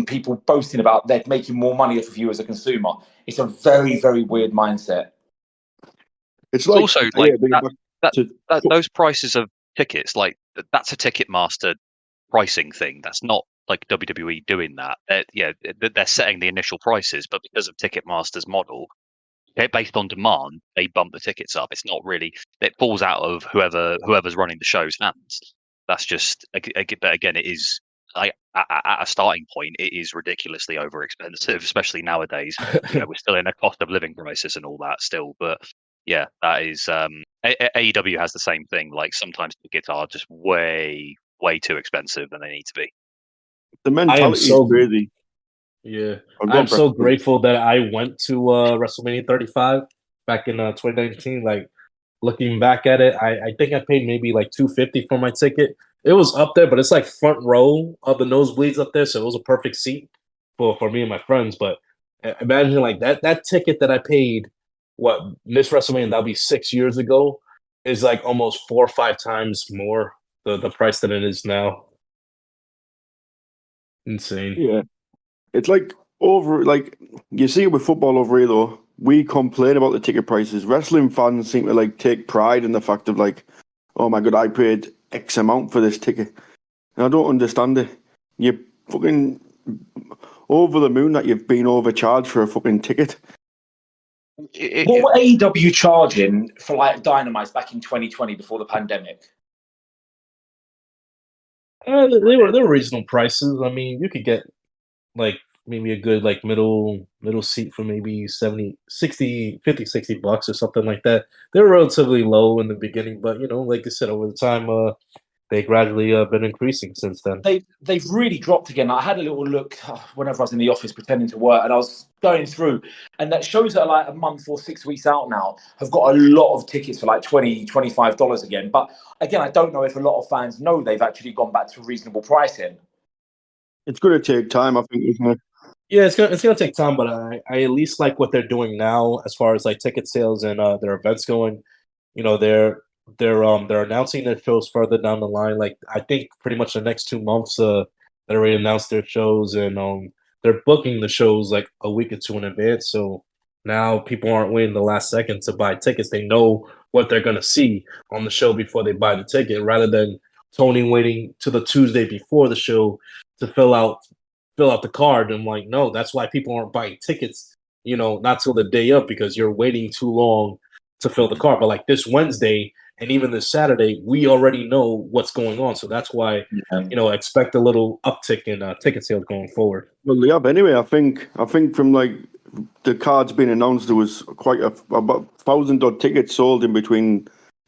people boasting about they're making more money off of you as a consumer. It's a very, very weird mindset. It's like, also like that those prices of tickets, like that's a Ticketmaster pricing thing. That's not like WWE doing that. They're setting the initial prices, but because of Ticketmaster's model, based on demand, they bump the tickets up. It's not really, it falls out of whoever's running the show's hands. That's just, but again, it is like at a starting point, it is ridiculously over expensive, especially nowadays. We're still in a cost of living crisis and all that still, but yeah, that is AEW has the same thing. Like sometimes tickets are just way too expensive than they need to be. The mentality is crazy. Yeah, I'm so grateful that I went to WrestleMania 35 back in 2019. Like looking back at it, I think I paid maybe like $250 for my ticket. It was up there, but it's like front row of the nosebleeds up there, so it was a perfect seat for me and my friends. But imagine like that ticket that I paid, this WrestleMania, that'll be 6 years ago, is like almost 4 or 5 times more the price than it is now. Insane. Yeah. It's like you see it with football over here though. We complain about the ticket prices. Wrestling fans seem to like take pride in the fact of like, oh my god, I paid X amount for this ticket. And I don't understand it. You're fucking over the moon that you've been overcharged for a fucking ticket. What were AEW charging for like Dynamite back in 2020 before the pandemic? They were reasonable prices. I mean, you could get like maybe a good like middle seat for maybe $50, $60 or something like that. They were relatively low in the beginning, but like I said, over the time, they gradually been increasing since then. They've really dropped again. I had a little look whenever I was in the office pretending to work, and I was going through, and that shows that are like a month or 6 weeks out now have got a lot of tickets for like $20, $25 again. But again, I don't know if a lot of fans know they've actually gone back to reasonable pricing. It's going to take time, I think, isn't it? Yeah, it's gonna take time, but I at least like what they're doing now as far as like ticket sales and their events going. You know, they're announcing their shows further down the line. Like I think pretty much the next 2 months, they already announced their shows, and they're booking the shows like a week or two in advance. So now people aren't waiting the last second to buy tickets. They know what they're gonna see on the show before they buy the ticket, rather than Tony waiting to the Tuesday before the show to fill out the card. I'm like, no, that's why people aren't buying tickets, not till the day up, because you're waiting too long to fill the card. But like this Wednesday and even this Saturday, we already know what's going on. So that's why, expect a little uptick in ticket sales going forward. Well, they have anyway. I think from like the cards being announced, there was quite about 1,000 odd tickets sold in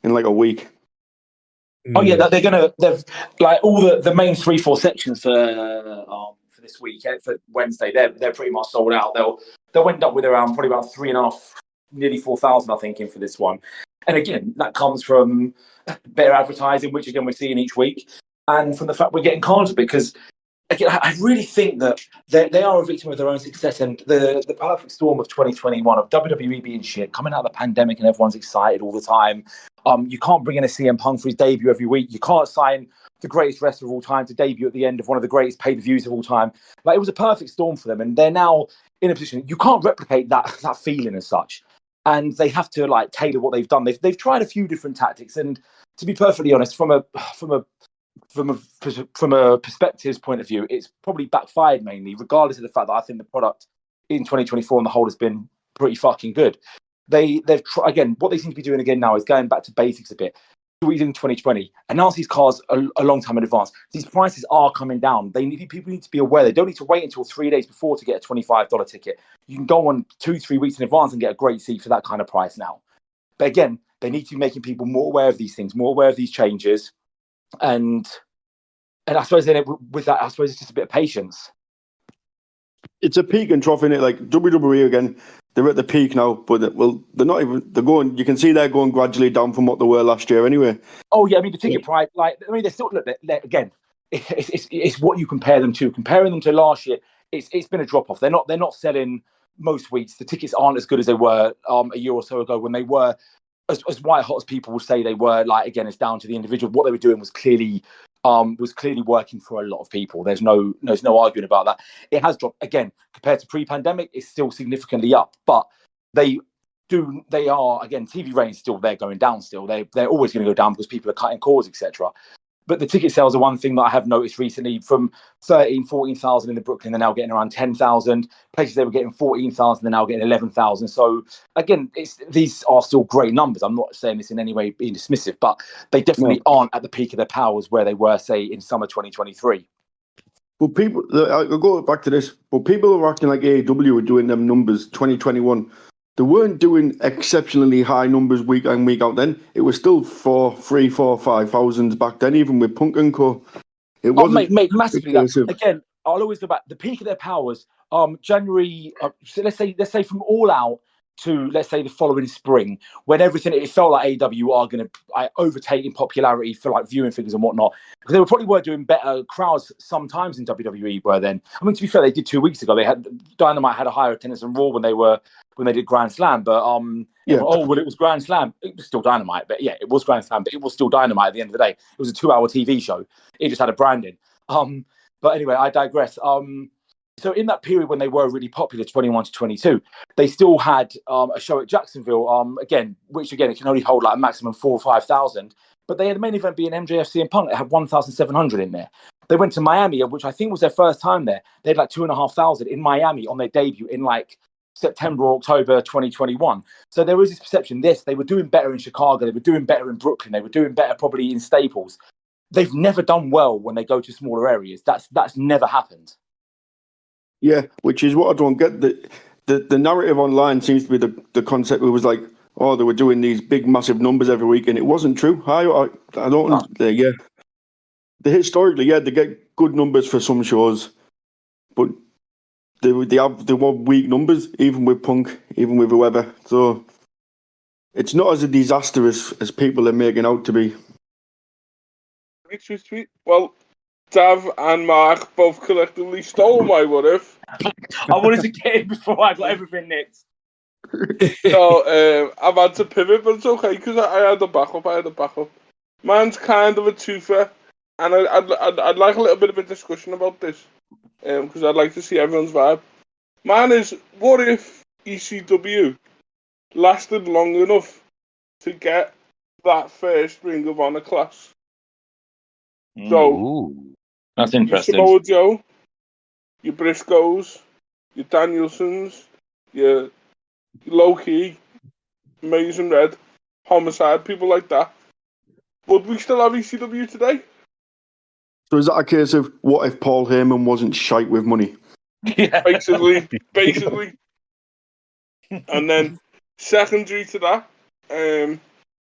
like a week. Oh yeah, they've like all the main 3-4 sections for this week, for Wednesday. They're pretty much sold out. They'll end up with around probably about 3.5, nearly 4,000, I think, in for this one. And again, that comes from better advertising, which again we're seeing each week, and from the fact we're getting cards, because again, I really think that they are a victim of their own success, and the perfect storm of 2021 of WWE being shit, coming out of the pandemic, and everyone's excited all the time. You can't bring in a CM Punk for his debut every week. You can't sign the greatest wrestler of all time to debut at the end of one of the greatest pay-per-views of all time. Like, it was a perfect storm for them, and they're now in a position you can't replicate that feeling as such. And they have to like tailor what they've done. They've tried a few different tactics, and to be perfectly honest, from a perspective's point of view, it's probably backfired mainly, regardless of the fact that I think the product in 2024 on the whole has been pretty fucking good. They've again, what they seem to be doing again now is going back to basics a bit. We did in 2020, announce these cars a long time in advance. These prices are coming down. People need to be aware. They don't need to wait until 3 days before to get a $25 ticket. You can go on 2-3 weeks in advance and get a great seat for that kind of price now. But again, they need to be making people more aware of these things, more aware of these changes, and I suppose then with that, I suppose it's just a bit of patience. It's a peak and trough in it. Like WWE again, they're at the peak now, but they're not even. They're going. You can see they're going gradually down from what they were last year, anyway. Oh yeah, I mean the ticket price. They're still again. It's what you compare them to. Comparing them to last year, it's been a drop off. They're not selling most weeks. The tickets aren't as good as they were a year or so ago when they were as white hot as people will say they were. Like again, it's down to the individual. What they were doing was clearly working for a lot of people. There's no arguing about that. It has dropped again compared to pre-pandemic. It's still significantly up, but they are again, TV ratings still, they're going down still. They're always going to go down because people are cutting cords, etc. But the ticket sales are one thing that I have noticed recently. From 14,000 in the Brooklyn, they're now getting around 10,000. Places they were getting 14,000, they're now getting 11,000. So again, these are still great numbers. I'm not saying this in any way being dismissive, but they definitely aren't at the peak of their powers where they were, say, in summer 2023. Well, I'll go back to this. But people are acting like AEW were doing them numbers 2021. They weren't doing exceptionally high numbers week in, week out then. It was still 3,000, 4,000, 5,000 back then, even with Punk and Co. It wasn't massively. Again, I'll always go back. The peak of their powers, January, so let's say from All Out to, let's say, the following spring, when it felt like AEW are going to overtake in popularity for like viewing figures and whatnot, because they were doing better crowds sometimes in WWE were then. I mean, to be fair, they did 2 weeks ago. Dynamite had a higher attendance than Raw when they did Grand Slam, but it was Grand Slam. It was still Dynamite, but yeah, it was Grand Slam, but it was still Dynamite at the end of the day. It was a 2-hour TV show. It just had a branding. But anyway, I digress. So in that period when they were really popular, 21 to 22, they still had a show at Jacksonville, which it can only hold like a maximum 4,000 or 5,000. But they had the main event being MJF and Punk. They had 1,700 in there. They went to Miami, which I think was their first time there. They had like 2,500 in Miami on their debut in like September or October 2021. So there was this perception, they were doing better in Chicago, they were doing better in Brooklyn, they were doing better probably in Staples. They've never done well when they go to smaller areas. That's never happened. Yeah, which is what I don't get. The narrative online seems to be the concept. It was like, they were doing these big, massive numbers every week, and it wasn't true. I don't. Yeah. historically, yeah, they get good numbers for some shows, but they want weak numbers, even with Punk, even with whoever. So it's not as a disaster as people are making out to be. Sweet. Well, Dav and Mark both collectively stole my what if. I wanted to get in before I got everything nicked. So I've had to pivot, but it's okay because I had a backup. Mine's kind of a twofer, and I'd like a little bit of a discussion about this because I'd like to see everyone's vibe. Mine is, what if ECW lasted long enough to get that first Ring of Honor class? So, Ooh. That's your interesting. Samoa Joe, your Briscoes, your Danielsons, your Low-Key, Amazing Red, Homicide, people like that. Would we still have ECW today? So is that a case of what if Paul Heyman wasn't shite with money? Yeah. Basically. And then, secondary to that,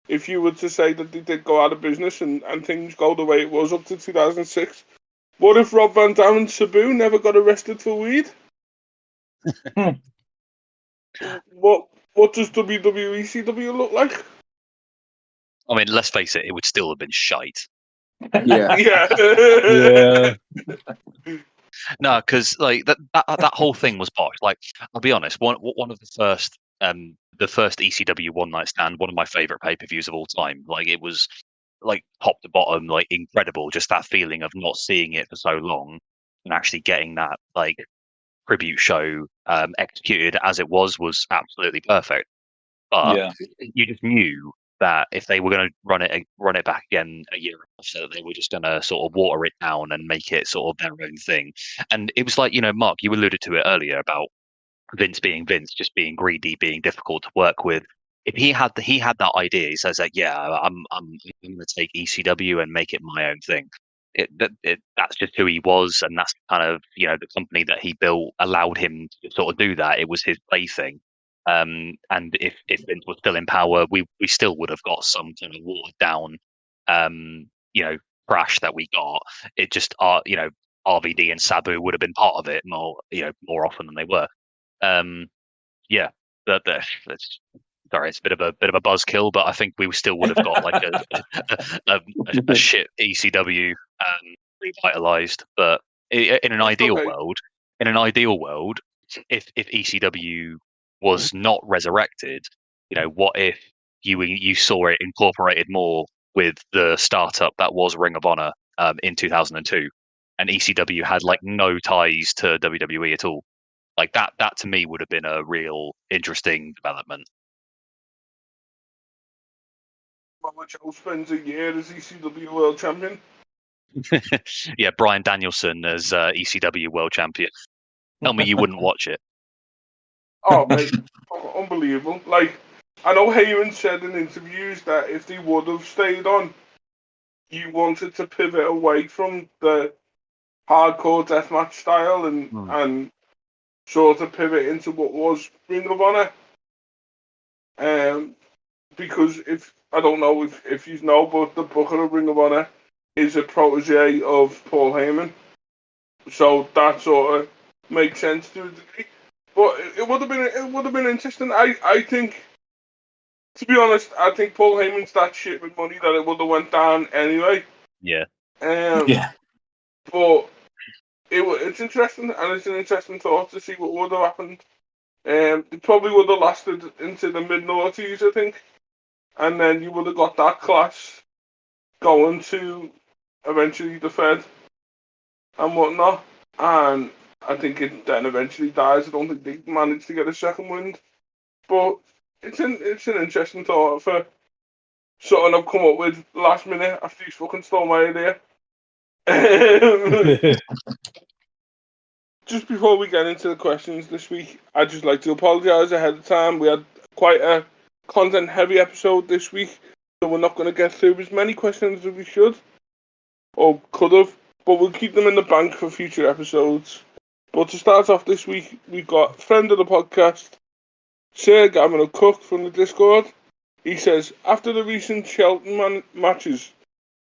if you were to say that they did go out of business and things go the way it was up to 2006, what if Rob Van Dam and Sabu never got arrested for weed? What does WWE CW look like? I mean, let's face it, it would still have been shite. Yeah. Yeah. No, because like that whole thing was botched. Like, I'll be honest, one of the first ECW one night stand, one of my favorite pay-per-views of all time. Like, it was like top to bottom, like incredible. Just that feeling of not seeing it for so long and actually getting that like tribute show executed as it was absolutely perfect. But Yeah. you just knew that if they were going to run it back again a year after, they were just going to sort of water it down and make it sort of their own thing. And it was like, Mark, you alluded to it earlier about Vince being Vince, just being greedy, being difficult to work with. If he had that idea, he says that, yeah, I'm going to take ECW and make it my own thing. That's just who he was, and that's kind of the company that he built allowed him to sort of do that. It was his plaything. And if Vince was still in power, we still would have got some kind of watered down, crash that we got. It just RVD and Sabu would have been part of it more often than they were. Yeah, that's sorry, it's a bit of a buzzkill, but I think we still would have got like a shit ECW revitalized. But in an ideal world, if ECW was not resurrected, what if you saw it incorporated more with the startup that was Ring of Honor in 2002, and ECW had like no ties to WWE at all. Like that to me would have been a real interesting development. Joe spends a year as ECW World Champion. Yeah, Bryan Danielson as ECW World Champion. Tell me you wouldn't watch it. Oh, mate, unbelievable. Like, I know Heyman said in interviews that if they would have stayed on, he wanted to pivot away from the hardcore deathmatch style and sort of pivot into what was Ring of Honor. Because I don't know if you know, but the Booker of Ring of Honor is a protege of Paul Heyman. So that sort of makes sense to a degree. But it would have been interesting. I think, to be honest, I think Paul Heyman's that shit with money that it would have went down anyway. Yeah. Yeah. But it's interesting, and it's an interesting thought to see what would have happened. It probably would have lasted into the mid-noughties, I think. And then you would have got that class going to eventually the Fed and whatnot. And I think it then eventually dies. I don't think they managed to get a second wind. But it's an interesting thought for something I've come up with last minute after you fucking stole my idea. Just before we get into the questions this week, I'd just like to apologise ahead of time. We had quite a content-heavy episode this week, so we're not going to get through as many questions as we should, or could have, but we'll keep them in the bank for future episodes. But to start off this week, we've got friend of the podcast, Sir Gavin O'Cook from the Discord. He says, after the recent Shelton matches,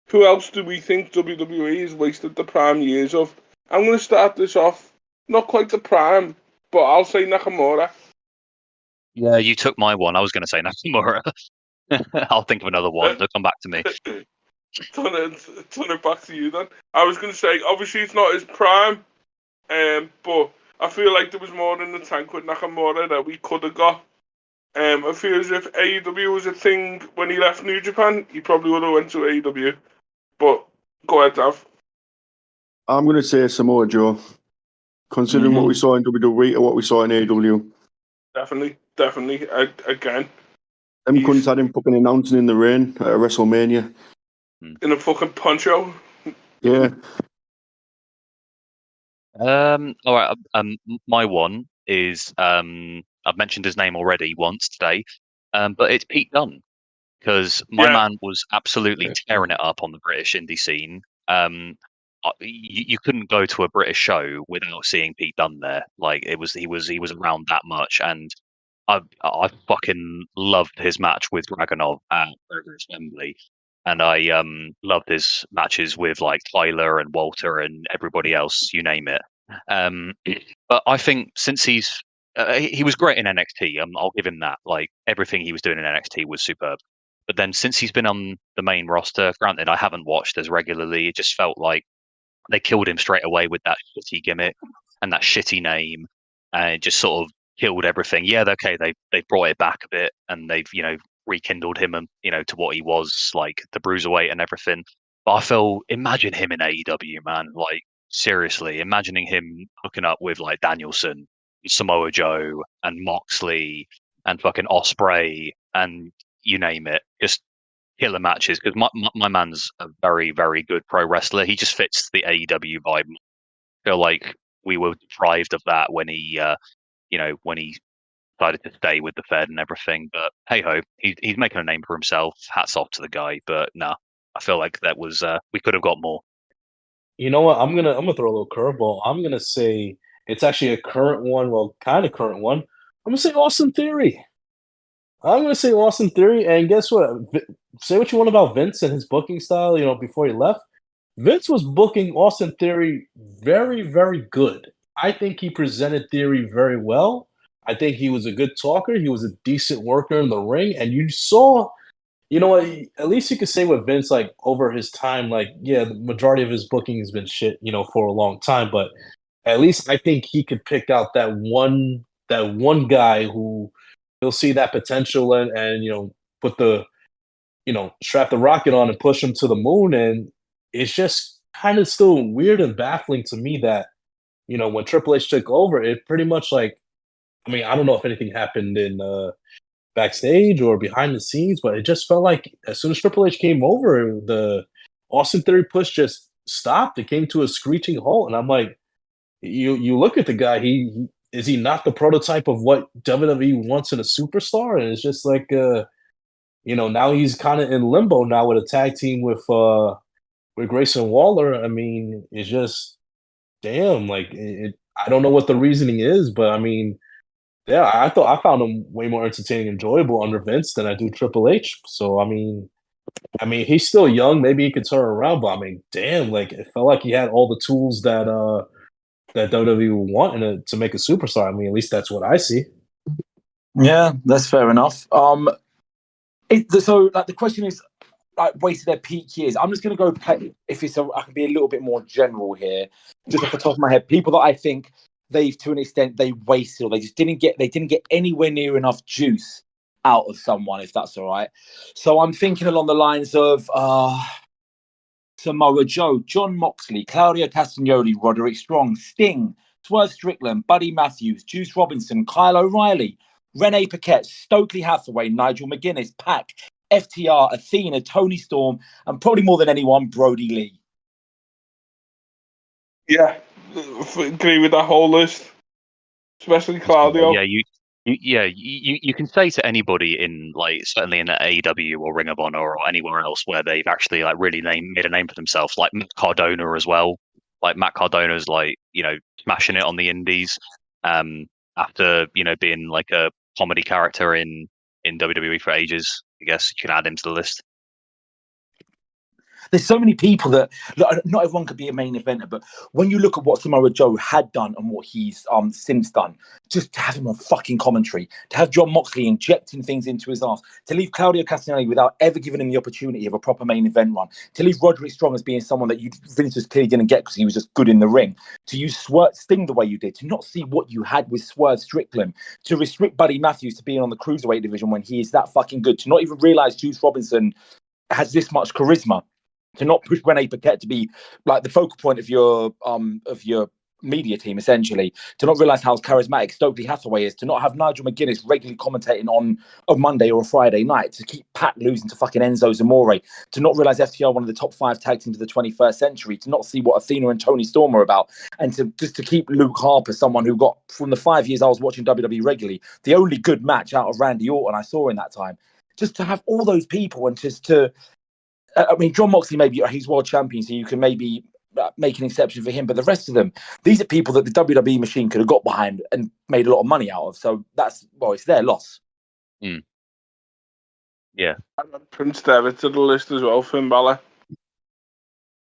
who else do we think WWE has wasted the prime years of? I'm going to start this off, not quite the prime, but I'll say Nakamura. Yeah, you took my one. I was going to say Nakamura. I'll think of another one. They'll come back to me. Turn it back to you then. I was going to say, obviously it's not his prime, but I feel like there was more in the tank with Nakamura that we could have got. I feel as if AEW was a thing when he left New Japan, he probably would have went to AEW. But go ahead, Dav. I'm going to say Samoa Joe, considering what we saw in WWE and what we saw in AEW. Definitely. Again. Them cunts had him fucking announcing in the rain at WrestleMania. In a fucking poncho. Yeah. All right. My one is I've mentioned his name already once today, but it's Pete Dunne, because my man was absolutely tearing it up on the British indie scene. You couldn't go to a British show without seeing Pete Dunne there. Like he was around that much, and I fucking loved his match with Dragunov at Burgers Wembley, and I loved his matches with like Tyler and Walter and everybody else, you name it. But I think since he was great in NXT, I'll give him that. Like everything he was doing in NXT was superb. But then since he's been on the main roster, granted I haven't watched as regularly, it just felt like they killed him straight away with that shitty gimmick and that shitty name, and it just sort of killed everything. Yeah, okay, they've brought it back a bit, and they've rekindled him, and to what he was, like the bruiserweight and everything. But I feel, imagine him in AEW, man. Like seriously, imagining him hooking up with like Danielson, Samoa Joe, and Moxley, and fucking Osprey, and you name it. Just killer matches, because my man's a very, very good pro wrestler. He just fits the AEW vibe. I feel like we were deprived of that when he when he decided to stay with the Fed and everything. But hey ho, he's making a name for himself. Hats off to the guy. But no, I feel like that was we could have got more. You know what? I'm gonna throw a little curveball. I'm gonna say it's actually a current one. Well, kind of current one. I'm gonna say Austin Theory. I'm gonna say Austin Theory, and guess what? Say what you want about Vince and his booking style. Before he left, Vince was booking Austin Theory very, very good. I think he presented Theory very well. I think he was a good talker. He was a decent worker in the ring, and you saw, you know what? At least you could say with Vince, like over his time, like yeah, the majority of his booking has been shit, for a long time. But at least I think he could pick out that one guy who he'll see that potential and put the strap the rocket on and push him to the moon. And it's just kind of still weird and baffling to me that when Triple H took over, it pretty much like, I mean, I don't know if anything happened in backstage or behind the scenes, but it just felt like as soon as Triple H came over, the Austin Theory push just stopped. It came to a screeching halt, and I'm like, you look at the guy. Is he not the prototype of what WWE wants in a superstar? And it's just like, now he's kind of in limbo now with a tag team with Grayson Waller. I mean, it's just damn. Like I don't know what the reasoning is, but I mean, yeah, I found him way more entertaining, and enjoyable under Vince than I do Triple H. So I mean, he's still young. Maybe he could turn around, but I mean, damn, like it felt like he had all the tools that WWE would want to make a superstar. I mean, at least that's what I see. Yeah, that's fair enough. So like the question is, like, wasted their peak years. I'm just going to go. I can be a little bit more general here, just off the top of my head. People that I think to an extent, they wasted, or they just didn't get anywhere near enough juice out of someone, if that's all right. So I'm thinking along the lines of Samoa Joe, John Moxley, Claudio Castagnoli, Roderick Strong, Sting, Swerve Strickland, Buddy Matthews, Juice Robinson, Kyle O'Reilly, Renee Paquette, Stokely Hathaway, Nigel McGuinness, Pac, FTR, Athena, Tony Storm, and probably more than anyone, Brody Lee. Yeah, agree with that whole list, especially Claudio. Yeah, you can say to anybody in, like, certainly in the AEW or Ring of Honor or anywhere else where they've actually like really made a name for themselves, like Matt Cardona as well. Like Matt Cardona's like smashing it on the indies, after being like a comedy character in WWE for ages. I guess you can add him to the list. There's so many people that look, not everyone could be a main eventer, but when you look at what Samoa Joe had done and what he's since done, just to have him on fucking commentary, to have John Moxley injecting things into his ass, to leave Claudio Castagnoli without ever giving him the opportunity of a proper main event run, to leave Roderick Strong as being someone that Vince just clearly didn't get because he was just good in the ring, to use Sting the way you did, to not see what you had with Swerve Strickland, to restrict Buddy Matthews to being on the cruiserweight division when he is that fucking good, to not even realize Juice Robinson has this much charisma, to not push Rene Paquette to be like the focal point of your media team, essentially, to not realize how charismatic Stokely Hathaway is, to not have Nigel McGuinness regularly commentating on a Monday or a Friday night, to keep Pac losing to fucking Enzo Zamore, to not realize FTR one of the top 5 tag teams of the 21st century, to not see what Athena and Tony Storm are about, and to just to keep Luke Harper, someone who got, from the 5 years I was watching WWE regularly, the only good match out of Randy Orton I saw in that time. Just to have all those people and just to, I mean, John Moxley, maybe he's world champion, so you can maybe make an exception for him. But the rest of them, these are people that the WWE machine could have got behind and made a lot of money out of. So that's, well, it's their loss. Mm. Yeah. Prince Devitt to the list as well, Finn Balor.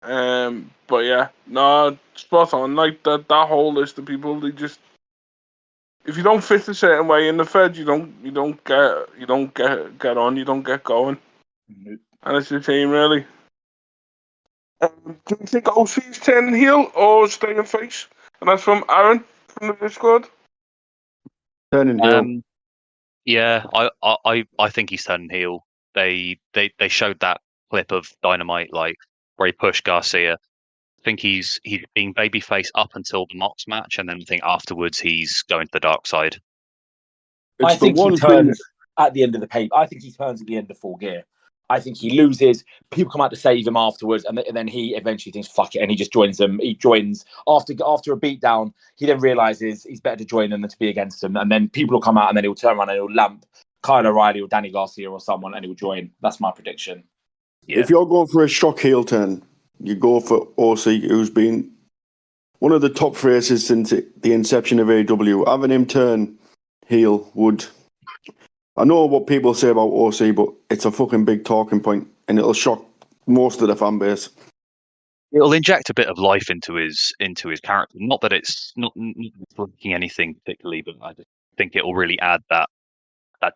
But yeah, no, spot on. Like that whole list of people, they just, if you don't fit a certain way in the Fed, you don't get on, you don't get going. Mm-hmm. And it's your team, really. Do you think OC's turning heel or staying face? And that's from Aaron from the Discord. Turning heel. Yeah, I think he's turning heel. They showed that clip of Dynamite, like where he pushed Garcia. I think he's being babyface up until the Mox match, and then I think afterwards he's going to the dark side. I think he turns at the end of the paper. I think he turns at the end of Full Gear. I think he loses. People come out to save him afterwards, and then he eventually thinks "fuck it," and he just joins them. He joins after a beatdown. He then realizes he's better to join them than to be against them, and then people will come out, and then he'll turn around and he'll lamp Kyle O'Reilly or Danny Garcia or someone, and he'll join. That's my prediction. Yeah. If you're going for a shock heel turn, you go for OC, who's been one of the top faces since the inception of AEW. Having him turn heel would... I know what people say about OC, but it's a fucking big talking point, and it'll shock most of the fan base. It'll inject a bit of life into his character. Not that it's not looking anything particularly, but I just think it'll really add that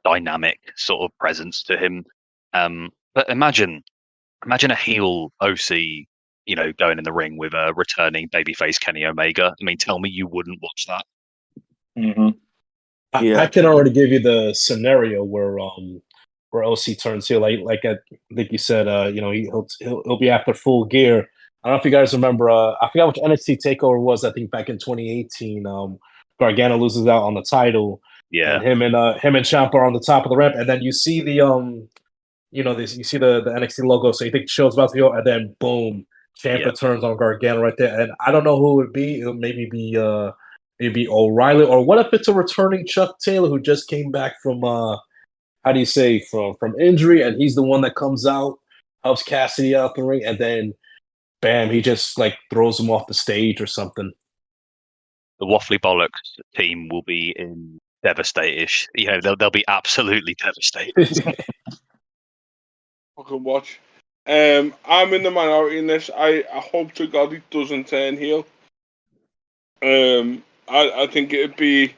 dynamic sort of presence to him. But imagine a heel OC, going in the ring with a returning babyface Kenny Omega. I mean, tell me you wouldn't watch that. Mm-hmm. Yeah. I can already give you the scenario where OC turns heel. Like I think you said, he'll be after Full Gear. I don't know if you guys remember. I forgot which NXT Takeover was. I think back in 2018. Gargano loses out on the title. Yeah, and him and Ciampa are on the top of the ramp, and then you see the you see the NXT logo. So you think the show's about to go, and then boom, Ciampa turns on Gargano right there. And I don't know who it would be. It'll maybe be O'Reilly, or what if it's a returning Chuck Taylor who just came back from from injury, and he's the one that comes out, helps Cassidy out the ring, and then bam, he just like throws him off the stage or something. The Waffly Bollocks team will be in devastatish. They'll be absolutely devastated. I can watch. I'm in the minority in this. I hope to God he doesn't turn heel. I think it'd be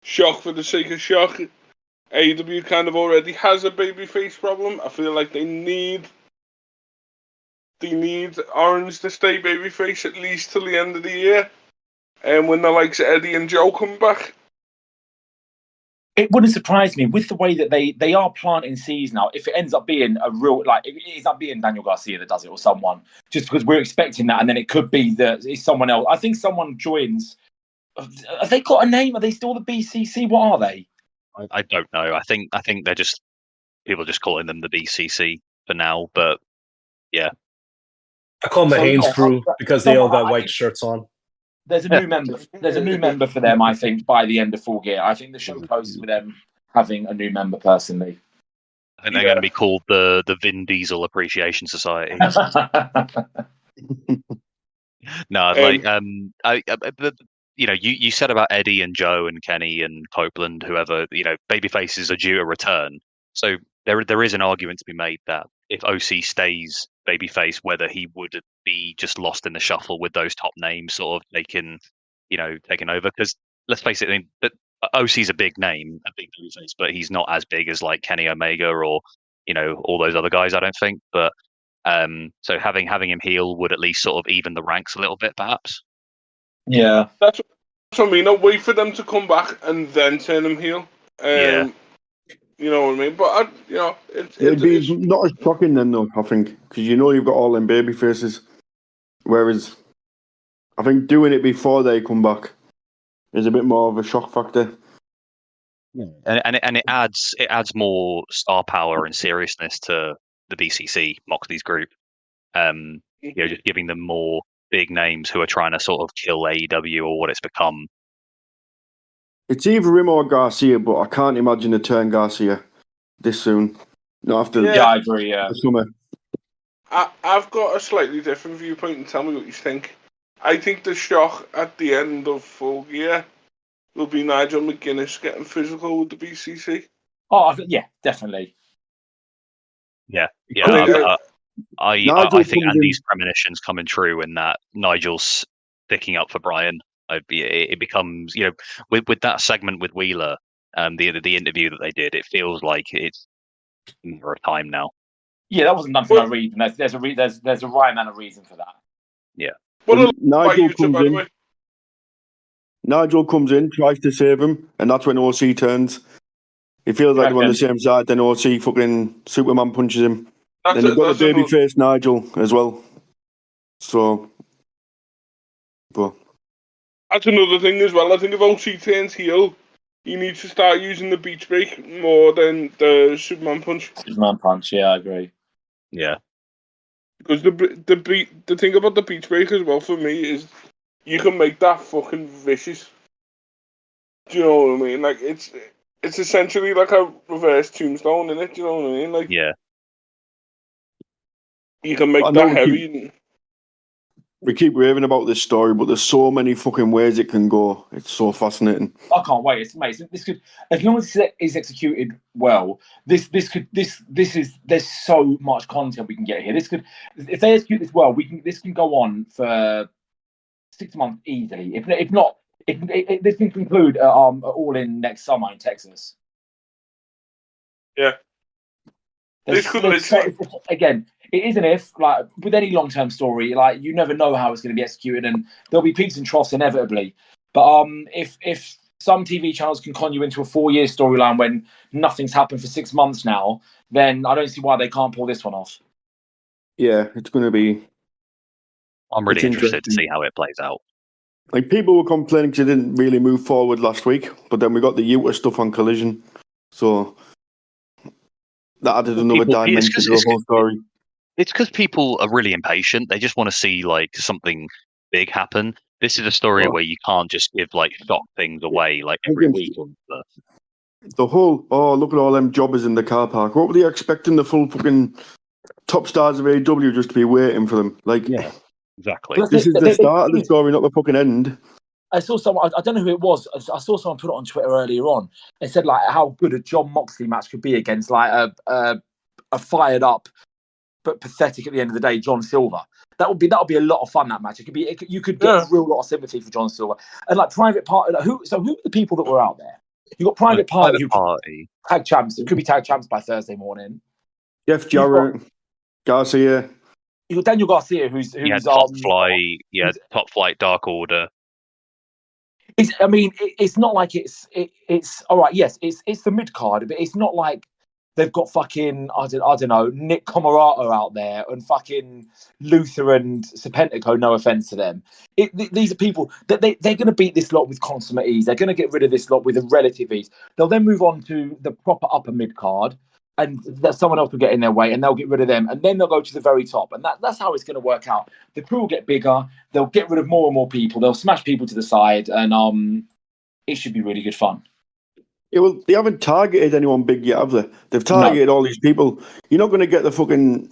shock for the sake of shock. AEW kind of already has a babyface problem. I feel like they need Orange to stay babyface at least till the end of the year. And when the likes of Eddie and Joe come back. It wouldn't surprise me with the way that they are planting seeds now. If it ends up being a real, like, if it ends up being Daniel Garcia that does it or someone, just because we're expecting that, and then it could be that it's someone else. I think someone joins. Have they got a name? Are they still the BCC? What are they? I don't know. I think they're just people just calling them the BCC for now. But yeah, I call them the Haynes Crew because they all got white shirts on. There's a new member. There's a new member for them. I think by the end of Full Gear, I think the show closes with them having a new member. Personally, I think they're going to be called the Vin Diesel Appreciation Society. No, you said about Eddie and Joe and Kenny and Copeland, whoever, babyfaces are due a return. So there is an argument to be made that if OC stays babyface, whether he would be just lost in the shuffle with those top names sort of taking over. Because let's face it, I mean, OC's a big name, a big babyface, but he's not as big as like Kenny Omega or all those other guys, I don't think. But so having him heel would at least sort of even the ranks a little bit, perhaps. Yeah, That's what I mean. I'll wait for them to come back and then turn him heel. Yeah. You know what I mean? But It'd be not as shocking then, though, I think, because you've got all them baby faces. Whereas, I think doing it before they come back is a bit more of a shock factor. Yeah. And it adds more star power and seriousness to the BCC Moxley's group. Just giving them more big names who are trying to sort of kill AEW or what it's become. It's either him or Garcia, but I can't imagine a turn Garcia this soon. Not after I agree. Yeah, the summer. I've got a slightly different viewpoint, and tell me what you think. I think the shock at the end of Full Gear will be Nigel McGuinness getting physical with the BCC. Oh, yeah, definitely. Yeah. I think Andy's premonitions coming true in that Nigel's sticking up for Brian. It becomes, with that segment with Wheeler, the interview that they did, it feels like it's for a time now. Yeah, that wasn't done for no reason. There's a rhyme and a reason for that. Yeah. Nigel comes in, tries to save him, and that's when OC turns. He feels like they're on the same side, then OC fucking Superman punches him. Then you've got the babyface Nigel as well. So, but that's another thing as well. I think if OC turns heel, he needs to start using the beach break more than the Superman punch. Superman punch, yeah, I agree. Yeah. Because the thing about the beach break as well for me is you can make that fucking vicious. Do you know what I mean? Like it's essentially like a reverse tombstone, isn't it? Do you know what I mean? Like you can make that heavy. We keep raving about this story, but there's so many fucking ways it can go. It's so fascinating. I can't wait. It's amazing. This could, as long as it is executed well, there's so much content we can get here. If they execute this well, this can go on for 6 months easily. If not, this can conclude all in next summer in Texas. Yeah. Again, it is an if, like with any long-term story, like you never know how it's going to be executed, and there'll be peaks and troughs inevitably. But if some TV channels can con you into a 4-year storyline when nothing's happened for 6 months now, then I don't see why they can't pull this one off. Yeah, it's going to be. I'm really interested to see how it plays out. Like people were complaining because it didn't really move forward last week, but then we got the Utah stuff on Collision, so that added another dimension to the whole story. It's because people are really impatient. They just want to see like something big happen. This is a story where you can't just give like shock things away like every week. The whole look at all them jobbers in the car park. What were they expecting the full fucking top stars of AEW just to be waiting for them? Like, yeah, exactly. This is the start of the story, not the fucking end. I saw someone, I don't know who it was. I saw someone put it on Twitter earlier on. They said like how good a John Moxley match could be against like a fired up but pathetic at the end of the day John Silver. That would be a lot of fun. That match. You could get a real lot of sympathy for John Silver. And like Private Party. Like, who are the people that were out there? You got Private Party. Tag champs. It could be tag champs by Thursday morning. Jeff Jarrett, Garcia. You got Daniel Garcia, who's top flight Dark Order. It's not like it's all right. Yes, it's the mid card, but it's not like they've got fucking I don't know Nick Comoroto out there and fucking Luther and Serpentico. No offense to them. These are people that they're going to beat this lot with consummate ease. They're going to get rid of this lot with a relative ease. They'll then move on to the proper upper mid card, and someone else will get in their way, and they'll get rid of them, and then they'll go to the very top, and that's how it's going to work out. The crew will get bigger. They'll get rid of more and more people. They'll smash people to the side, and it should be really good fun. Yeah, well, they haven't targeted anyone big yet, have they? They've targeted all these people. You're not going to get the fucking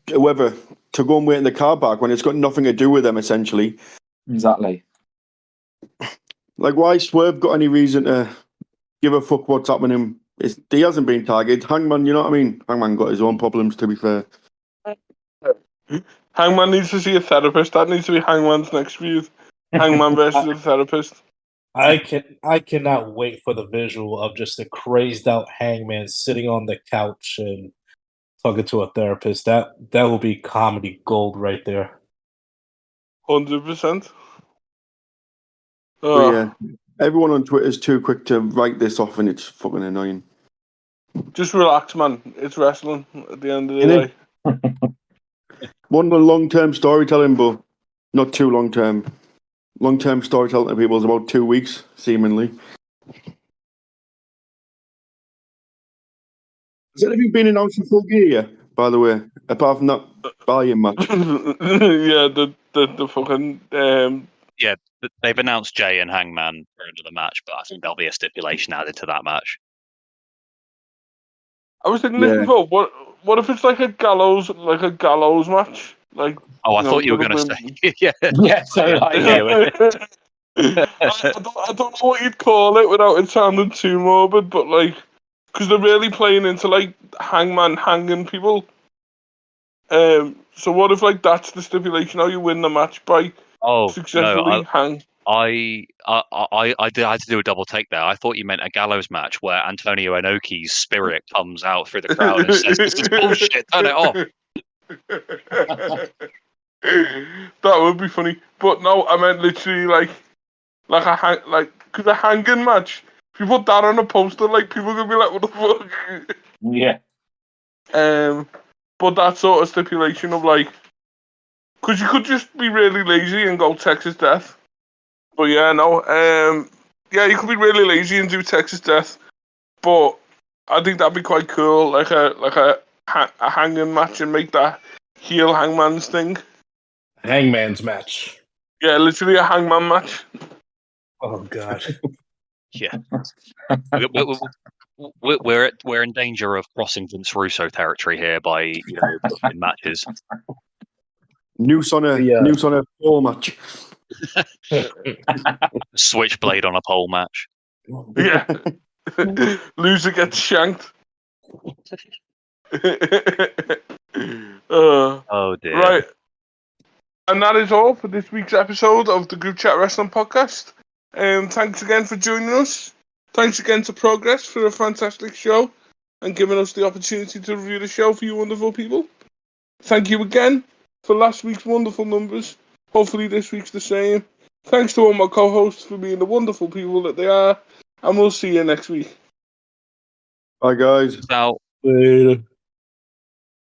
whoever to go and wait in the car park when it's got nothing to do with them, essentially. Exactly. Like, why Swerve got any reason to give a fuck what's happening? He hasn't been targeted. Hangman, you know what I mean? Hangman got his own problems, to be fair. Hangman needs to see a therapist. That needs to be Hangman's next feud. Hangman versus a therapist. I cannot wait for the visual of just a crazed out Hangman sitting on the couch and talking to a therapist. That will be comedy gold right there. 100%. But yeah, everyone on Twitter is too quick to write this off, and it's fucking annoying. Just relax, man. It's wrestling at the end of the Innit? day. One of the long-term storytelling, but not too long-term. Long-term storytelling to people is about 2 weeks, seemingly. Has anything been announced in full gear yet, by the way? Apart from that Valiant match. Yeah, the fucking Yeah, they've announced Jay and Hangman for another match, but I think there'll be a stipulation added to that match. I was thinking this before. What if it's like a gallows match? Like, I thought you were going to say, yeah, Yeah, so I don't know what you'd call it without it sounding too morbid, but like, because they're really playing into like Hangman hanging people. So what if like that's the stipulation? How you win the match by successfully hang? I had to do a double take there. I thought you meant a gallows match where Antonio Inoki's spirit comes out through the crowd and says, "This is bullshit. Turn it off." That would be funny, but no, I meant literally because a hanging match. If you put that on a poster, like people could be like, "What the fuck?" Yeah. But that sort of stipulation of like, because you could just be really lazy and go Texas Death. But yeah, no, yeah, you could be really lazy and do Texas Death. But I think that'd be quite cool, like a hanging match and make that heel Hangman's thing. Hangman's match. Yeah, literally a Hangman match. Oh god. Yeah, we're in danger of crossing Vince Russo territory here by booking matches. Noose on a pole match. Switchblade on a pole match. Yeah. Loser gets shanked. Oh dear. Right. And that is all for this week's episode of the Group Chat Wrestling Podcast. Thanks again for joining us. Thanks again to Progress for a fantastic show and giving us the opportunity to review the show for you wonderful people. Thank you again for last week's wonderful numbers. Hopefully this week's the same. Thanks to all my co-hosts for being the wonderful people that they are. And we'll see you next week. Bye, guys. Out. Later.